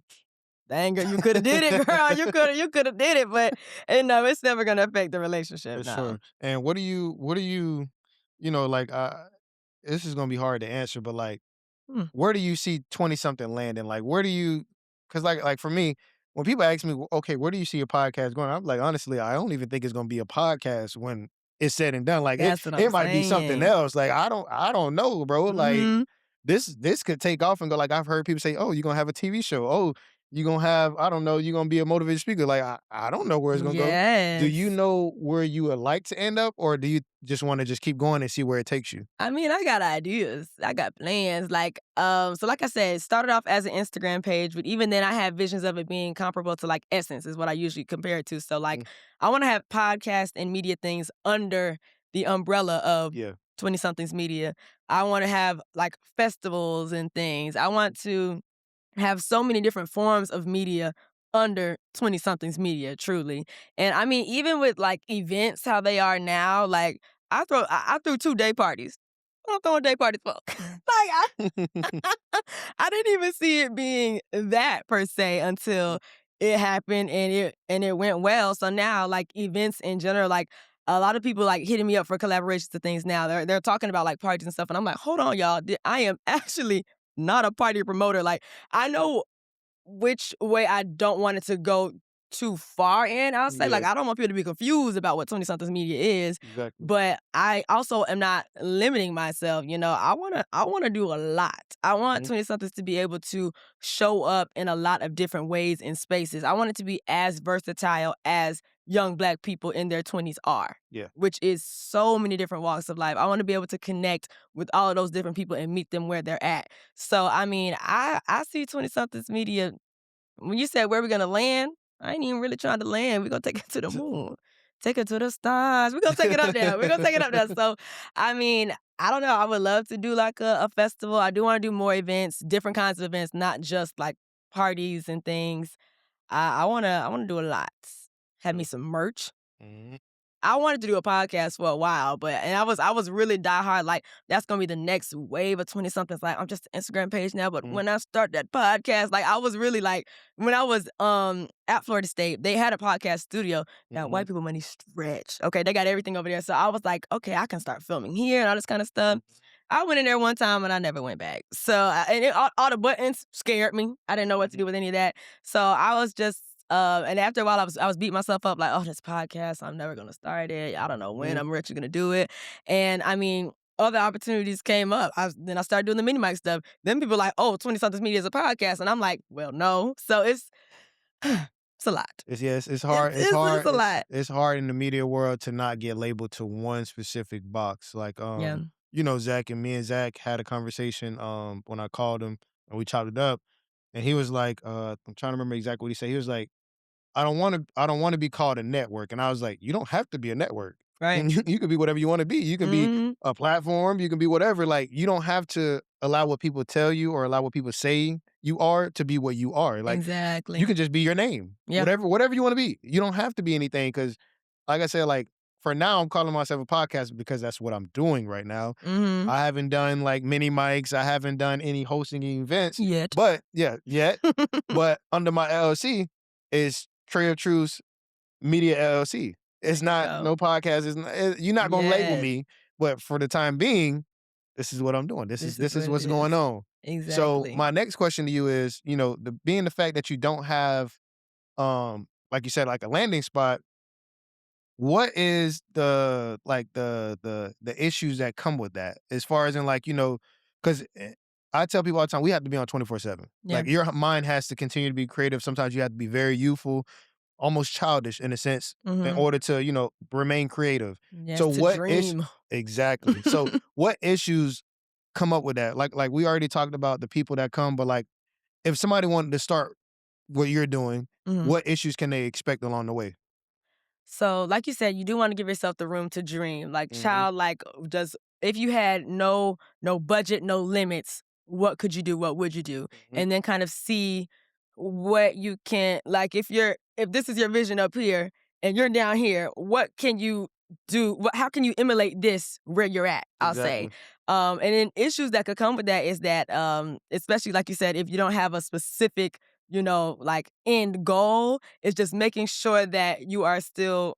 "Dang, girl, you coulda did it, girl. You coulda did it." But no, it's never gonna affect the relationship, For no. sure. And what do you, like, this is gonna be hard to answer, but like, Mm, where do you see 20 something landing? Like, where do you, because like for me, when people ask me, okay, where do you see your podcast going? I'm like, honestly, I don't even think it's gonna be a podcast when it's said and done. Like it, that's what I'm it might be something saying. else. Like I don't know, bro. Like Mhm. this could take off and go. Like I've heard people say, oh, you're gonna have a TV show. Oh, you're gonna have, I don't know, you're gonna be a motivated speaker. Like I don't know where it's gonna go. Do you Yes. know where you would like to end up, or do you just want to just keep going and see where it takes you? I mean, I got ideas. I got plans. So like I said, it started off as an Instagram page, but even then I had visions of it being comparable to like Essence is what I usually compare it to. So Mm. like I want to have podcast and media things under the umbrella of Yeah. 20 somethings media. I want to have like festivals and things. I want to have so many different forms of media under 20 somethings media, truly. And I mean, even with like events, how they are now, like I threw 2 day parties. What I'm throwing day parties for? I didn't even see it being that per se until it happened and it went well. So now like events in general, like a lot of people like hitting me up for collaborations and things now. They're talking about like parties and stuff. And I'm like, hold on, y'all. I am actually not a party promoter. Like I know which way I don't want it to go too far in, I'll say. Like, Yeah. I don't want people to be confused about what 20 somethings media is, Exactly. but I also am not limiting myself. I wanna do a lot. I want Mhm. 20 somethings to be able to show up in a lot of different ways and spaces. I want it to be as versatile as young black people in their 20s are, Yeah. which is so many different walks of life. I want to be able to connect with all of those different people and meet them where they're at. So I mean, I see 20 somethings media. When you said where we gonna land, I ain't even really trying to land. We're gonna take it to the moon. Take it to the stars. We're gonna take it up there. We're gonna take it up there. So I mean, I don't know. I would love to do like a festival. I do want to do more events, different kinds of events, not just like parties and things. I wanna do a lot. Have me Sure. some merch. Mhm. I wanted to do a podcast for a while, and I was really diehard, like, that's gonna be the next wave of 20 somethings, like, I'm just an Instagram page now, but Mhm. when I start that podcast, like, I was really like when I was, at Florida State, they had a podcast studio. Now Mhm. white people money stretch, okay? They got everything over there, so I was like, "Okay, I can start filming here and all this kinda stuff." Mhm. I went in there one time and I never went back. So, all the buttons scared me. I didn't know what to Mhm. do with any of that. So I was just, and after a while, I was beating myself up like, oh, this podcast, I'm never gonna start it. I don't know when Mhm. I'm actually gonna do it. And I mean, other opportunities came up. Then I started doing the mini mic stuff. Then people like, oh, 20 something media is a podcast, and I'm like, well, no. So it's a lot. It's yes, it's It's hard. It's it's hard. it's a It's lot. it's hard in the media world to not get labeled to one specific box. Like Yeah. Zach, and me and Zach had a conversation when I called him and we chopped it up, and he was like, I'm trying to remember exactly what he said. He was like, I don't want to be called a network. And I was like, you don't have to be a network. Right. And you could be whatever you want to be. You can be Hmm. a platform, you can be whatever. Like you don't have to allow what people tell you or allow what people say you are to be what you are. Like you Exactly. can just be your name. Yeah. Whatever you want to be. You don't have to be anything because like I said, like for now I'm calling myself a podcast because that's what I'm doing right now. Hmm. I haven't done like mini mics, I haven't done any hosting events, Yet. but yeah, yet. But under my LLC is Trail Truths Media LLC. It's There you not go. no podcast. You're not gonna label Yes. me, but for the time being, this is what I'm doing. This is This is this is what it what's going is. on. So Exactly. my next question to you is, being the fact that you don't have, like you said, like a landing spot, what is the issues that come with that? As far as in like, 'cause, I tell people all the time, we have to be on 24/7. Yeah. Like, your mind has to continue to be creative. Sometimes you have to be very youthful, almost childish in a sense, in Mhm. order to, remain creative. Yes, So to what is dream. exactly. So what issues come up with that? Like we already talked about the people that come, but, like, if somebody wanted to start what you're doing, Mhm. what issues can they expect along the way? So, like you said, you do wanna give yourself the room to dream, like, Mhm, childlike, just if you had no budget, no limits, what could you do? What would you do? mhm, And then kind of see what you can like, if this is your vision up here and you're down here, what can you do? How can you emulate this where you're at, I'll say. exactly. And then issues that could come with that is that, especially like you said, if you don't have a specific, like, end goal, it's just making sure that you are still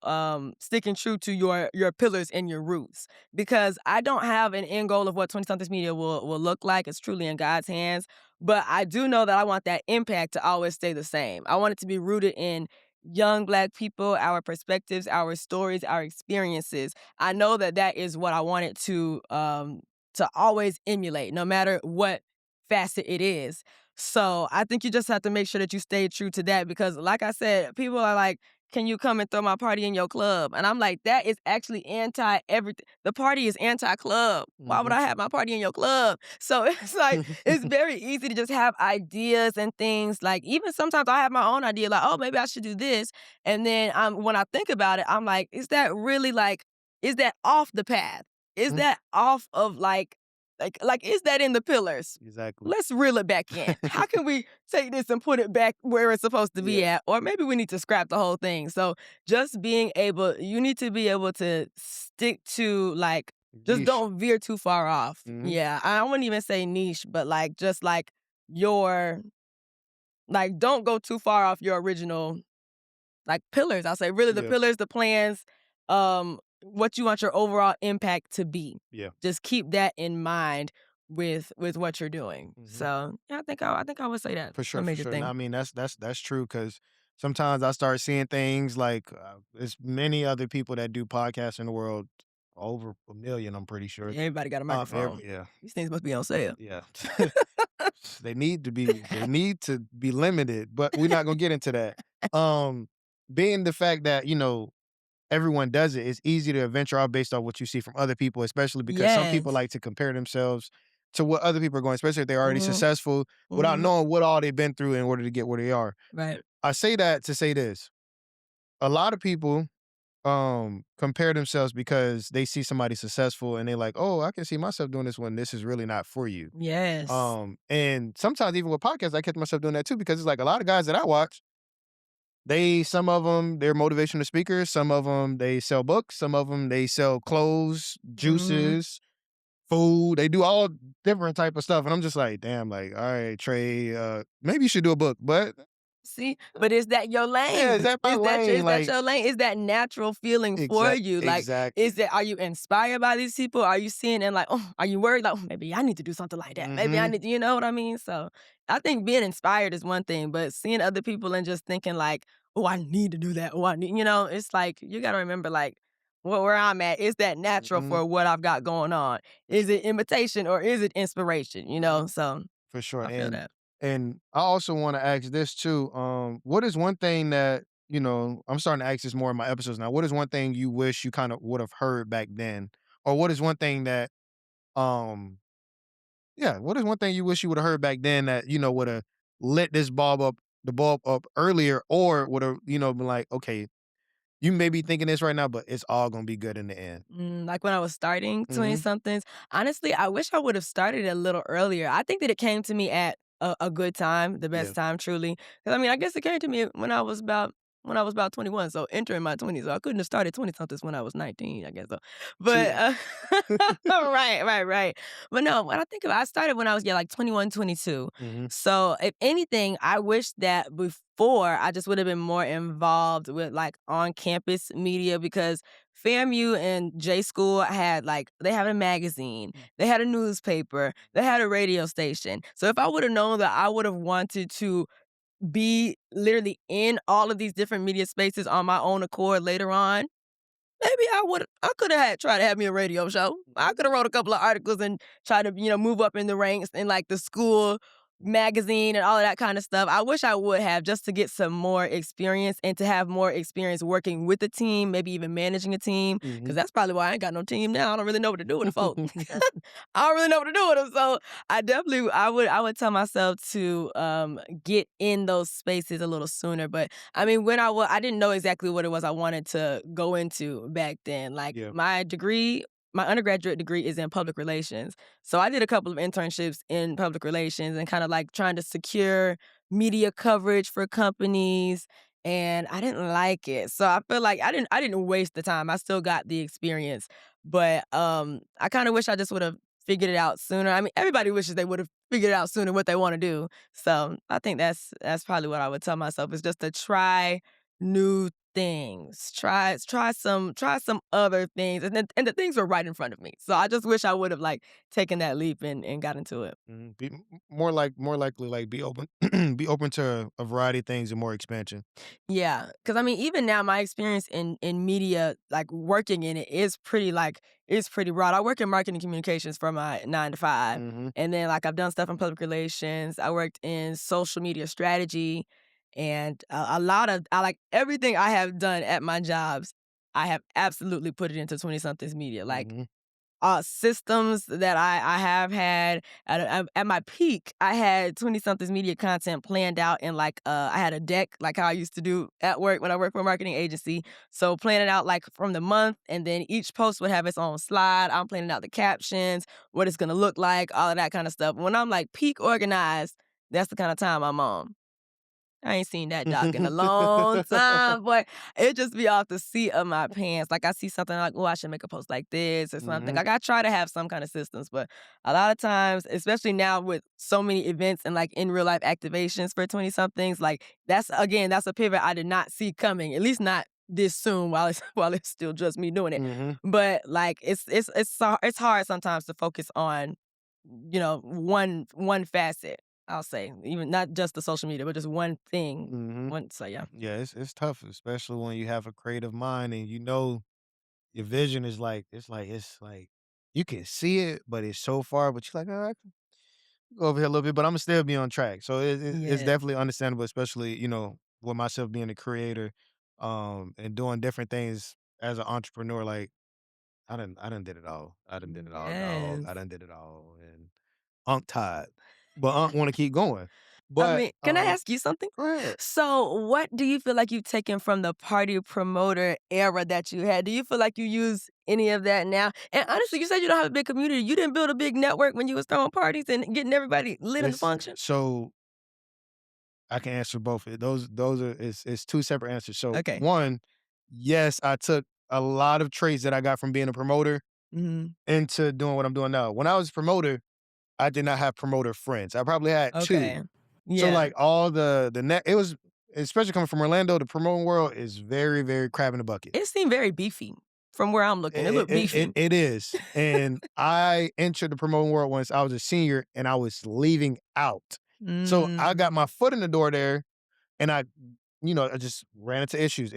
sticking true to your pillars and your roots. Because I don't have an end goal of what 20 somethings media will look like. It's truly in God's hands. But I do know that I want that impact to always stay the same. I want it to be rooted in young Black people, our perspectives, our stories, our experiences. I know that that is what I want it to always emulate, no matter what facet it is. So I think you just have to make sure that you stay true to that because, like I said, people are like, can you come and throw my party in your club? And I'm like, that is actually anti everything. The party is anti club. Why would Mhm. I have my party in your club? So it's like, it's very easy to just have ideas and things. Like, even sometimes I have my own idea, like, oh, maybe I should do this. And then when I think about it, I'm like, is that really like, is that off the path? Is Mhm. that off of like, is that in the pillars? Exactly. Let's reel it back in. How can we take this and put it back where it's supposed to Yeah. be at? Or maybe we need to scrap the whole thing. So just being able, you need to be able to stick to like, just Yeesh. don't veer too far off. Mhm. Yeah. I wouldn't even say niche, but like, just like your, like, don't go too far off your original like pillars. I'll say really the Yeah. pillars, the plans, what you want your overall impact to be. Yeah. Just keep that in mind with what you're doing. Mhm. So yeah, I think I would say that's For a sure, for major sure. And I thing. mean, that's true because sometimes I start seeing things like, there's many other people that do podcasts in the world, over a million, I'm pretty sure. Everybody got a microphone. Yeah, These things must be on sale. yeah. They need to be limited, but we're not gonna get into that. Um, Being the fact that, everyone does it, it's easy to venture out based off what you see from other people, especially because some people Yes. like to compare themselves to what other people are going, especially if they're already Mhm. successful, without Mhm. knowing what all they've been through in order to get where they are. Right. I say that to say this. A lot of people compare themselves because they see somebody successful and they're like, "Oh, I can see myself doing this when this is really not for you." Yes. And sometimes even with podcasts, I catch myself doing that too because it's like a lot of guys that I watch, some of them, they're motivational speakers, some of them, they sell books, some of them, they sell clothes, Mhm. juices, food, they do all different type of stuff, and I'm just like, "Damn, like, all right, Trey, maybe you should do a book," but See, but is that your yeah, is lane? that my lane? Is that Like, your lane? Is that natural feeling for you? Like, exactly. are you inspired by these people? Are you seeing and like, oh, are you worried like, oh, maybe I need to do something like that? Maybe I Mhm, need to, you know what I mean? So I think being inspired is one thing, but seeing other people and just thinking like, oh, I need to do that. Oh, I need, it's like you got to remember like, where I'm at, is that natural mhm, for what I've got going on? for Is sure, it imitation or is it inspiration? mhm, So for sure, I feel and that. I also wanna ask this too, what is one thing that, I'm starting to ask this more in my episodes now, what is one thing you wish you kinda would've heard back then? Or what is one thing that, um yeah, what is one thing you wish you would've heard back then that, would've lit the bulb up earlier or would've, been like, "Okay, you may be thinking this right now, but it's all gonna be good in the end." Like when I was starting 20 Mhm, somethings, honestly, I wish I would have started a little earlier. I think that it came to me at a good time, the yeah. best time, truly. Because I mean, I guess it came to me when I was about 21, so entering my 20s. So I couldn't have started 20 somethings when I was 19, I guess so. But Shit. right, right, right. But no, when I think about, I started when I was like 21, 22. Mhm, So if anything, I wish that before I just would have been more involved with like on campus media because FAMU and J School had like they had a magazine, they had a newspaper, they had a radio station. So if I would have known that I would have wanted to be literally in all of these different media spaces on my own accord later on, maybe I coulda had tried to have me a radio show. I coulda wrote a couple of articles and tried to, move up in the ranks in, like, the school magazine and all of that kinda stuff. I wish I would have just to get some more experience and to have more experience working with a team, maybe even managing a team, because Mhm. that's probably why I ain't got no team now. I don't really know what to do with the folk. I don't really know what to do with them. So I would tell myself to get in those spaces a little sooner. But I mean, I didn't know exactly what it was I wanted to go into back then. Like Yeah. my undergraduate degree is in public relations. So I did a couple of internships in public relations and kind of like trying to secure media coverage for companies. And I didn't like it. So I feel like I didn't waste the time. I still got the experience. But I kind of wish I just would have figured it out sooner. I mean, everybody wishes they would have figured it out sooner what they want to do. So I think that's probably what I would tell myself is just to try new things. Try some other things. And the things were right in front of me. So I just wish I would have like taken that leap and got into it. Mhm. More likely, like, be open be open to a variety of things and more expansion. Yeah, because I mean, even now, my experience in media, like working in it, is pretty broad. I work in marketing communications for my 9 to 5, Mhm. and then like I've done stuff in public relations. I worked in social media strategy, and a lot of I like everything I have done at my jobs. I have absolutely put it into 20 somethings media. Like Mhm. systems that I have had at my peak, I had 20 somethings media content planned out in like I had a deck like how I used to do at work when I worked for a marketing agency. So plan it out like from the month and then each post would have its own slide. I'm planning out the captions, what it's gonna look like, all of that kind of stuff. When I'm like peak organized, that's the kind of time I'm on. I ain't seen that doc in a long time, but it just be off the seat of my pants. Like I see something like, oh, I should make a post like this or something. Mhm. Like I try to have some kind of systems, but a lot of times, especially now with so many events and like in real life activations for 20 somethings, like that's a pivot I did not see coming, at least not this soon while it's while it's still just me doing it. Mhm. But like it's hard sometimes to focus on, one facet. I'll say, even not just the social media, but just one thing. Mhm. So yeah. Yeah, it's tough, especially when you have a creative mind and you know your vision is like it's like you can see it, but it's so far, but you're like, "Oh, I can go over here a little bit, but Imma still be on track." So it's Yes. definitely understandable, especially, with myself being a creator, and doing different things as an entrepreneur, like, I done did it all. I done did it all, dog. I Yes. done did it all, and Unc tired, but Unc wanna keep going. I But, mean, can I ask you something? go ahead. So, what do you feel like you've taken from the party promoter era that you had? Do you feel like you use any of that now? And honestly, you said you don't have a big community. You didn't build a big network when you was throwing parties and getting everybody lit in the It's function? so I can answer both. Those are it's 2 separate answers. So, Okay. 1, yes, I took a lot of traits that I got from being a promoter Mhm. into doing what I'm doing now. When I was a promoter, I did not have promoter friends. I probably had 2. Okay. So, Yeah. like, all the net it was especially coming from Orlando, the promoting world is very, very crab in a bucket. It seemed very beefy from where I'm looking. It It looked it it beefy. it is, and I entered the promoting world once I was a senior, and I was leaving out. So, I got my Mm. foot in the door there, and I just ran into issues,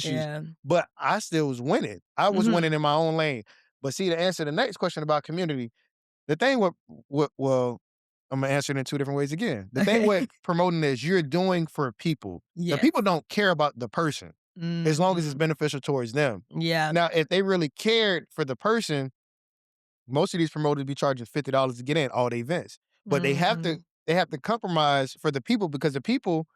Yeah. but I still was winning. I was Mhm. winning in my own lane. But see, to answer the next question about community, the thing with well, Imma answer it in 2 different ways again. The thing Okay. with promoting is you're doing for people. The Yes. people don't care about the person as long as it's Mhm. beneficial towards them. Yeah. Now, if they really cared for the person, most of these promoters be charging $50 to get in all the events. But Mhm. they have to compromise for the people because the people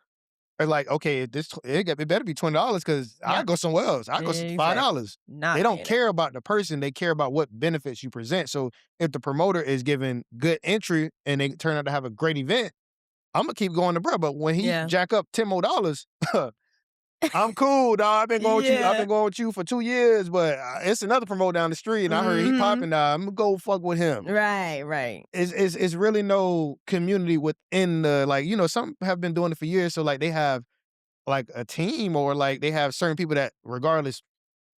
are like, "Okay, it better be $20 because I Yep. go somewhere else. I go Exactly. $5." They Not don't paying it. care about the person, they care about what benefits you present. So, if the promoter is giving good entry and they turn out to have a great event, Imma keep going to bruh, but when he Yeah. jack up 10 more dollars, I'm cool, dawg. I've Yeah. been going with you for 2 years, but, it's another promoter down the street, and I heard he Mhm. popping now. Imma go fuck with him. Right, right. It's really no community within the like, some have been doing it for years, so, like, they have, like, a team or, like, they have certain people that regardless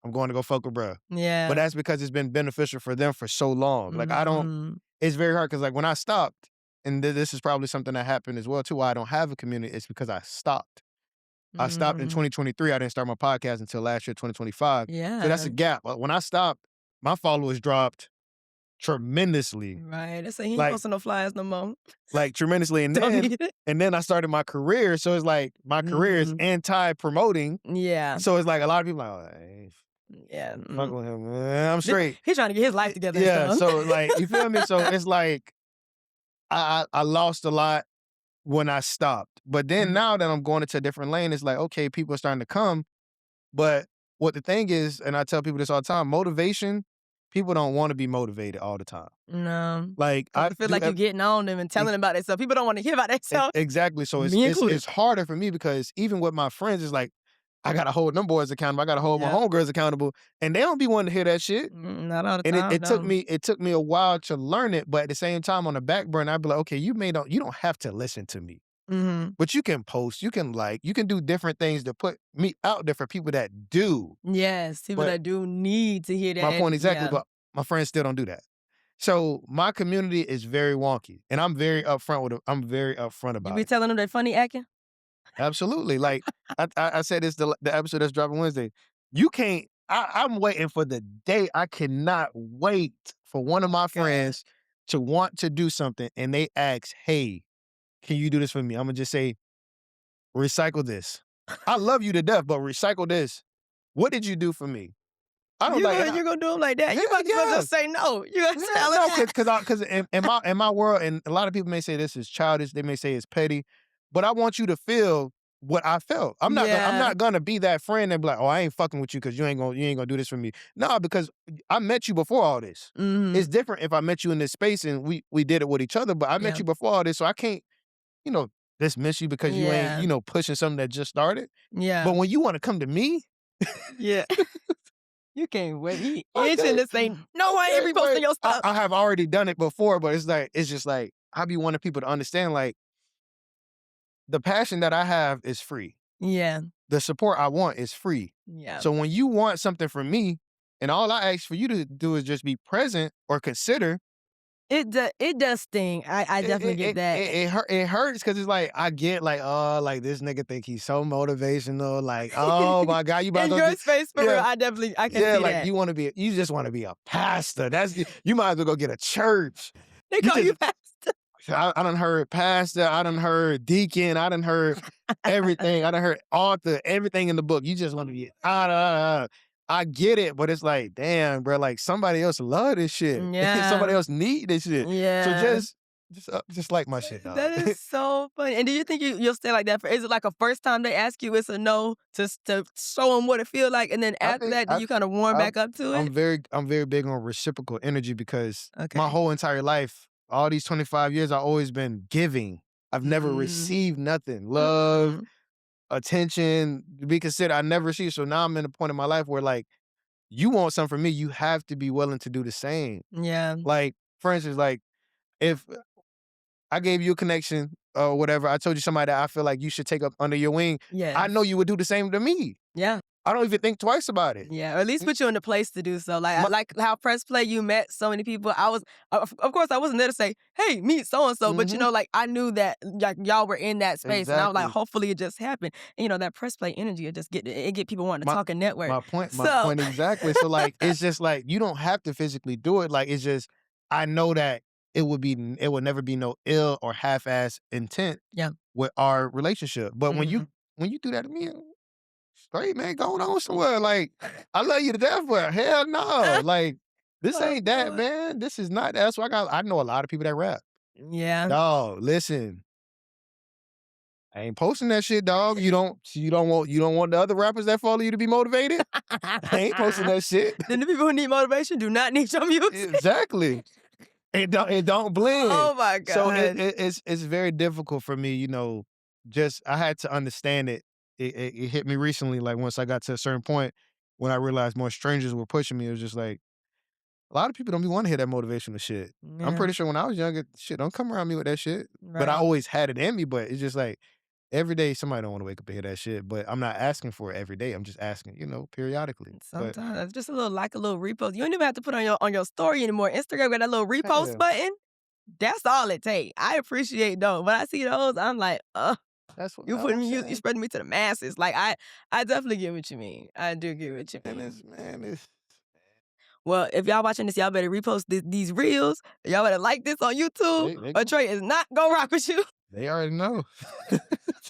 I'm going to go fuck with bruh. But Yeah. that's because it's been beneficial for them for so long. Like, I don't Mhm. it's very hard because, like, when I stopped, and this is probably something that happened as well too, why I don't have a community, it's because I stopped. I stopped in Mhm. 2023. I didn't start my podcast until last year, 2025. So that's Yeah. a gap. When I stopped, my followers dropped tremendously. Right. They say he ain't Like posting no flyers no more. tremendously. And Don't then need it. and then I started my career. So it's like my career is Mhm. anti-promoting. Yeah. So it's like a lot of people like, oh, I Yeah. ain't fuck with him, man. I'm straight. He's trying to get his life together and Yeah. stuff. So like, you feel me? So it's like I lost a lot when I stopped. But then Mhm. now that I'm going into a different lane, it's like, okay, people are starting to come. But what the thing is, and I tell people this all the time, motivation, people don't want to be motivated all the time. No. Like Because I it feels do like you getting on them and telling them about themselves. People don't want to hear about themselves, exactly. So me included. it's harder for me because even with my friends, it's like I gotta hold them boys accountable. I gotta hold my Yep. homegirls accountable. And they don't be wanting to hear that shit. Not all the And time, no. it took me a while to learn it, but at the same time on the back burner, I'd be like, okay, you don't have to listen to me. Mhm. But you can post, you can like, you can do different things to put me out there for people that do. Yes, people But that do need to hear that my point and exactly, yeah. but my friends still don't do that. So my community is very wonky, and I'm very upfront You about be it. telling them they funny acting? Absolutely. Like I said this the episode that's dropping Wednesday. You can't I'm waiting for the day. I cannot wait for one of my God. friends to want to do something and they ask, hey, can you do this for me? I'm gonna just say, recycle this. I love you to death, but recycle this. What did you do for me? I don't think, and I, You gonna do them like that? yeah, You might as well yeah. just say no. You gonna Yeah, tell her no, that. cause in my world, and a lot of people may say this is childish, they may say it's petty, but I want you to feel what I felt. I'm Yeah. not gonna be that friend and be like, "Oh, I ain't fucking with you because you ain't gonna do this for me." No, because I met you before all this. It's Mhm. different if I met you in this space and we did it with each other, but I met Yeah. you before all this, so I can't, you know, dismiss you because you ain't, Yeah. pushing something that just started. Yeah. But when you wanna come to me, Yeah. You can't wait. He itching okay, to say, "No, I ain't okay, reposting but your stuff." I have already done it before, but it's just like I be wanting people to understand like the passion that I have is free. Yeah. The support I want is free. Yeah. So when you want something from me, and all I ask for you to do is just be present or consider, It does sting. I definitely get that. it hurts because it's like I get like, oh, like this nigga think he's so motivational, like, oh my God, you about In to go your do, space, for real, yeah. I can Yeah, see like that. you just want to be a pastor. You might as well go get a church. They You call you just pastor. I done heard pastor, I done heard deacon, I done heard everything. I done heard author, everything in the book. You just want to be I get it, but it's like, damn, bro, like somebody else love this shit. Somebody Yeah. else need this shit. So Yeah. just like my shit, dog. That is so funny. And do you think you'll stay like that for is it like a first time they ask you it's a no to show them what it feel like, and then I after think that, do you kinda warm I'm back up to it? I'm very big on reciprocal energy because my Okay. whole entire life, all these 25 years, I've always been giving. I've never Mm. received nothing. Love, Mm. attention, to be considered. I never received. So now I'm in a point in my life where like you want something from me, you have to be willing to do the same. Yeah. Like, for instance, like if I gave you a connection or whatever, I told you somebody that I feel like you should take up under your wing, I know Yes. you would do the same to me. Yeah. I don't even think twice about it. Yeah, or at least M- put you in the place to do so. Like My, like how press play you met so many people. I was of course I wasn't there to say, "Hey, meet so and so," but mhm, like I knew that like y'all were in that space, and I was like, exactly. hopefully it just happened. And, that press play energy, it just get people wanting to My talk and network. my So point exactly. So like it's just like you don't have to physically do it. Like it's just I know that it would never be no ill or half-ass intent yeah. with our relationship. But Mhm. when you do that to me, straight man, going on somewhere. Like I love you to death, but hell no. Like this Oh ain't that, Lord. man. This is not that. That's why I know a lot of people that rap. Yeah. Dog, listen. I ain't posting that shit, dog. You don't want the other rappers that follow you to be motivated? I ain't posting that shit. Then the people who need motivation do not need your music. Exactly. It don't blend. Oh my So God. it's very difficult for me, just I had to understand it. It hit me recently, like once I got to a certain point when I realized more strangers were pushing me, it was just like a lot of people don't be want to hear that motivational shit. I'm Yeah. pretty sure when I was younger, shit, don't come around me with that shit. But I Right. always had it in me, but it's just like every day somebody don't wanna wake up and hear that shit, but I'm not asking for it every day, I'm just asking, periodically. But Sometimes it's just a little like a little repost. You don't even have to put on your story anymore. Instagram got that little repost yeah, button. That's all it take. I appreciate those. When I see those, I'm like, that's what you putting I'm me, you saying. spreading me to the masses. Like I definitely get what you mean. I do get what you And mean. it's Well, if y'all watching this, y'all better repost these reels. Y'all better like this on YouTube, they or gon Trey is not gonna rock with you. they already know.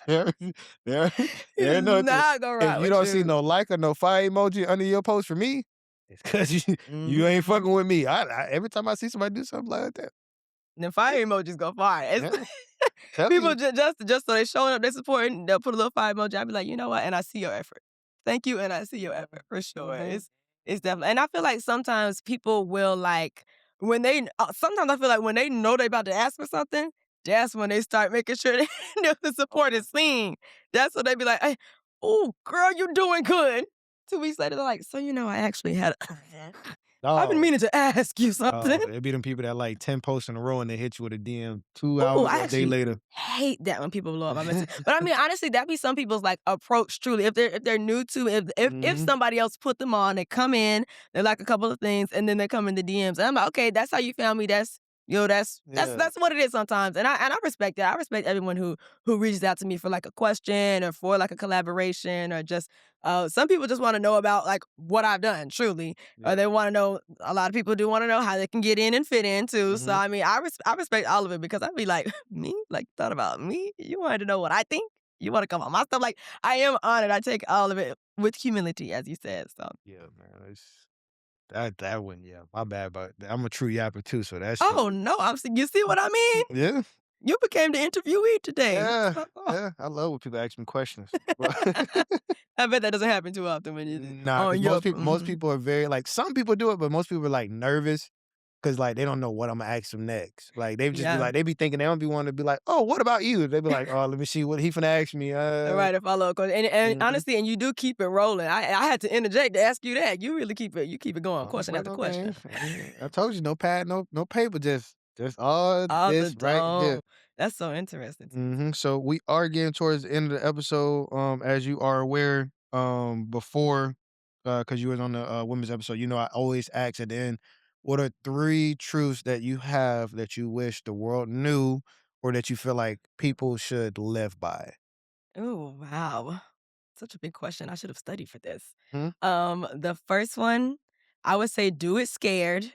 They already they already He they is already know not gonna if rock you with don't see you. no like or no fire emoji under your post for me, it's 'cause you Mhm. ain't fucking with me. I every time I see somebody do something like that, Then fire emojis go fire. It's yeah, telling people you. just so they showing up, they supporting, they'll put a little fire emoji. I'll be like, you know what? And I see your effort. Thank you, and I see your effort for sure. Mhm. It's definitely, and I feel like sometimes people will like when they. Sometimes I feel like when they know they about to ask for something, that's when they start making sure that the support is seen. That's when they be like, hey, "Oh, girl, you doing good." 2 weeks later, they're like, "So you know, I actually had. I've been Dog. meaning to ask you something." Oh, it be them people that like 10 posts in a row and they hit you with a DM 2 Ooh, hours I a day actually later. hate that when people blow up my message. But I mean, honestly, that be some people's like approach truly. If they're new to if Mhm. somebody else put them on, they come in, they like a couple of things, and then they come in the DMs. And I'm like, okay, that's how you found me. That's Yeah. that's what it is sometimes. And I respect that. I respect everyone who reaches out to me for like a question or for like a collaboration or just some people just want to know about like what I've done, truly. Or Yeah. they want to know, a lot of people do want to know how they can get in and fit in too. So Mhm. I mean, I respect all of it because I'd be like, me? Like, thought about me? You wanted to know what I think? You want to come on my stuff? Like, I am honored. I take all of it with humility, as you said. So, Yeah, man, it's that one, yeah, my bad, but I'm a true yapper too, so that shit oh no, you see what I mean? yeah, You became the interviewee today. yeah, So, yeah, I love when people ask me questions, but I bet that doesn't happen too often when you nah, because on your. most Mhm. people are very like, some people do it, but most people are, like, nervous because like, they don't know what Imma ask them next. Like, they just be Yeah. like they be thinking they don't be wanting to be like, "Oh, what about you?" They be like, "Oh, let me see what he finna ask me, Right, a follow-up question, and mhm." honestly, and you do keep it rolling. I had to interject to ask you that. You really keep it I going, don't question play after no question. games. I told you no pad, no paper, just all All the this right here. dome. That's so interesting to me. So we are getting towards the end of the episode. As you are aware, before, because you was on the women's episode, I always ask at the end, what are 3 truths that you have that you wish the world knew, or that you feel like people should live by? Oh, wow. Such a big question. I should have studied for this. Hmm? The first one, I would say do it scared.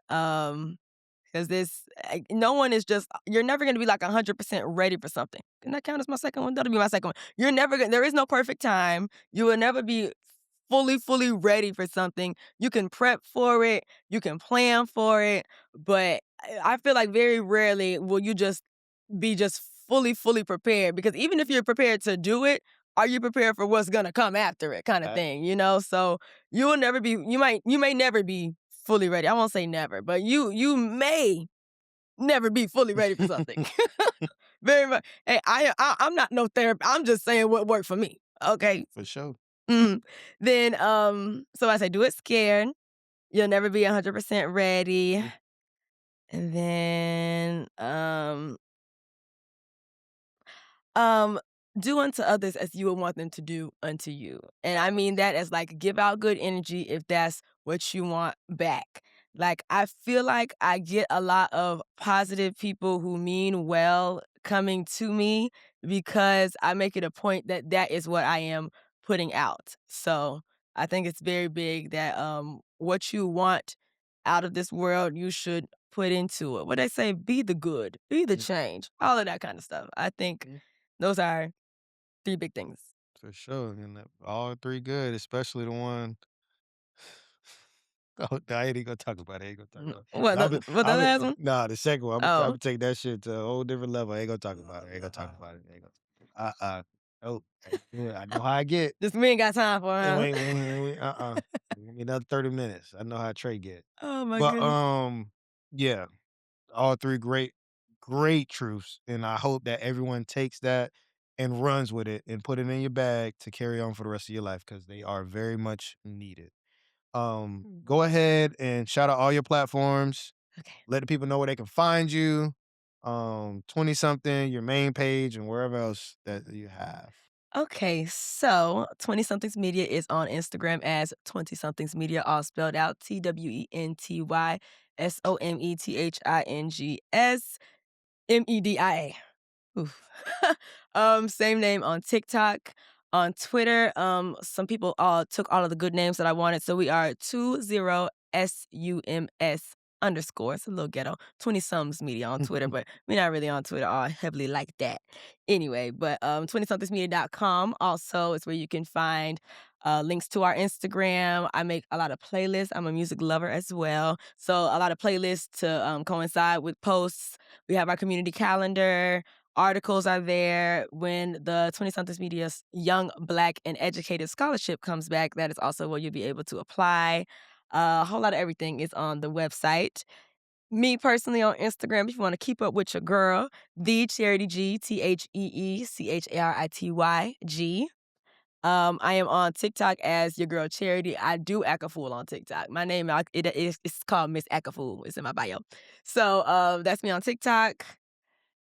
Um, because no one is just you're never gonna be like 100% ready for something. Can that count as my second one? That'll be my second one. You're never gonna there is no perfect time. You will never be fully ready for something. You can prep for it, you can plan for it, but I feel like very rarely will you just be just fully prepared because even if you're prepared to do it, are you prepared for what's gonna come after it kind of Uh, thing, you know? So you will never be you may never be fully ready. I won't say never, but you may never be fully ready for something. Very much. Hey, I'm not no therapist. I'm just saying what worked for me. Okay. for sure. Mhm. Then so I say do it scared. You'll never be 100% ready. Mhm. And then Um, do unto others as you would want them to do unto you. And I mean that as like give out good energy if that's what you want back. Like I feel like I get a lot of positive people who mean well coming to me because I make it a point that that is what I am putting out. So, I think it's very big that what you want out of this world you should put into it. What they say, be the good, be the change, all of that kind of stuff. I think Mhm. those are 3 big things. For sure, and all 3 good, especially the one. Oh, I ain't even gonna talk about it, I ain't gonna talk about it. What the I'm last one? nah, the second one, Oh, Imma take that shit to a whole different level, I ain't gonna talk about it, I ain't gonna talk about it, I ain't gonna nope, ain't do it, I know how I get. just we ain't got time for it, And huh? give me another 30 minutes, I know how Trey get. Oh my But, goodness. yeah, all 3 great truths, and I hope that everyone takes that and runs with it and put it in your bag to carry on for the rest of your life because they are very much needed. Mm, Go ahead and shout out all your platforms. okay. Let the people know where they can find you. 20 something, your main page, and wherever else that you have. Okay, so 20 Somethings Media is on Instagram as 20 Somethings Media, all spelled out TwentySomethingSmedia. Oof. Same name on TikTok, on Twitter. Some people took all of the good names that I wanted, so we are 20SUMS underscore. It's a little ghetto. 20 Sums Media on Twitter, but we're not really on Twitter all heavily like that. Anyway, but 20somethingsmedia.com also is where you can find links to our Instagram. I make a lot of playlists. I'm a music lover as well. So a lot of playlists to coincide with posts. We have our community calendar. Articles are there. When the 20 Somethings Media's Young, Black, and Educated Scholarship comes back, that is also where you'll be able to apply. A whole lot of everything is on the website. Me personally on Instagram, if you want to keep up with your girl, the Charity G, TheCharity G. I am on TikTok as your girl Charity. I do act a fool on TikTok. My name it's called Miss Act a Fool. It's in my bio. So that's me on TikTok.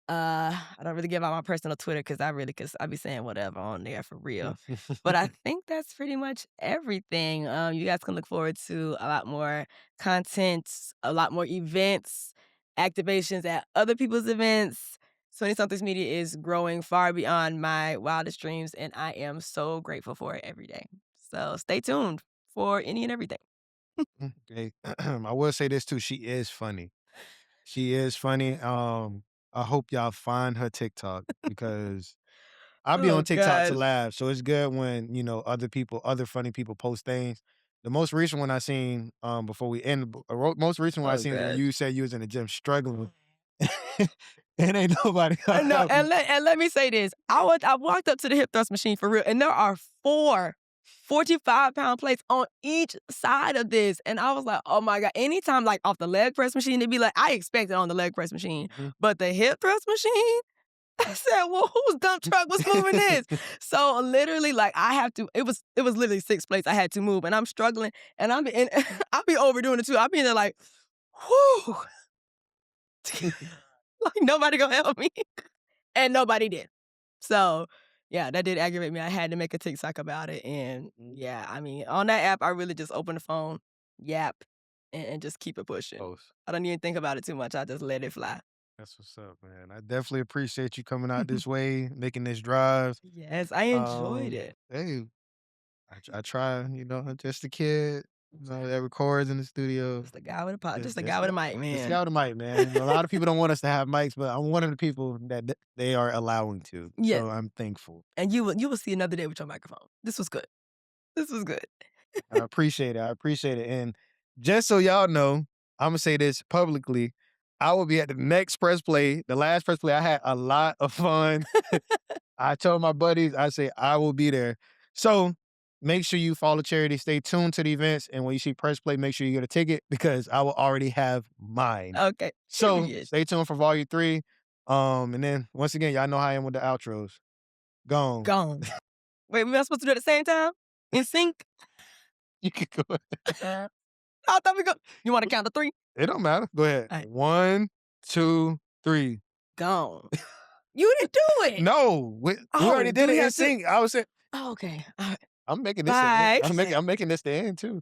I don't really give out my personal Twitter because I be saying whatever on there for real. But I think that's pretty much everything. You guys can look forward to a lot more content, a lot more events, activations at other people's events. 20 Somethings Media is growing far beyond my wildest dreams, and I am so grateful for it every day. So stay tuned for any and everything. Okay. I will say this too. She is funny. She is funny. I hope y'all find her TikTok because I'll be Oh on TikTok to gosh. laugh. So it's good when, other funny people post things. The most recent one I seen, before we end, most recent one I Oh seen is when gosh. you said you was in the gym struggling, and ain't nobody gonna No, help you. and let me say this. I walked up to the hip thrust machine for real, and there are 4 45-pound plates on each side of this, and I was like, "Oh my god." Anytime, like, off the leg press machine, it'd be like I expect it on the leg press machine, Mhm. but the hip thrust machine? I said, "Well, whose dump truck was moving this?" So, literally, like, it was literally 6 plates I had to move, and I'm struggling, and I be overdoing it too. I be in there like, "Whew." Like, nobody gonna help me, and nobody did. So, yeah, that did aggravate me. I had to make a TikTok about it, and yeah, I mean, on that app, I really just open the phone, yap, and just keep it pushing. Close. I don't even think about it too much. I just let it fly. That's what's up, man. I definitely appreciate you coming out this way, making this drive. Yes, I enjoyed it. Hey, I try, just a kid, that records in the studio. Just Just a just guy with a the mic, just the man. guy with the mic, man. A lot of people don't want us to have mics, but I'm one of the people that they are allowing to, Yeah, so I'm thankful. and you will see another day with your microphone. This was good. This was good. I appreciate it, I appreciate it, and just so y'all know, Imma say this publicly, I will be at the next press play. The last press play, I had a lot of fun. I told my buddies, I say, "I will be there." So, make sure you follow Charity, stay tuned to the events, and when you see press play, make sure you get a ticket because I will already have mine. Okay, So, period. stay tuned for volume 3, and then once again, y'all know how I am with the outros. Gone. Gone. Wait, we not supposed to do it at the same time? In sync? You can go I thought we go You wanna count to 3? It don't matter. Go ahead. Alright. 1, 2, 3. Gone. You didn't do it! No, we Oh, already do did we it in have to? sync. I was saying Oh, okay. Alright. I'm making this the end. Bye. I'm making this the end too.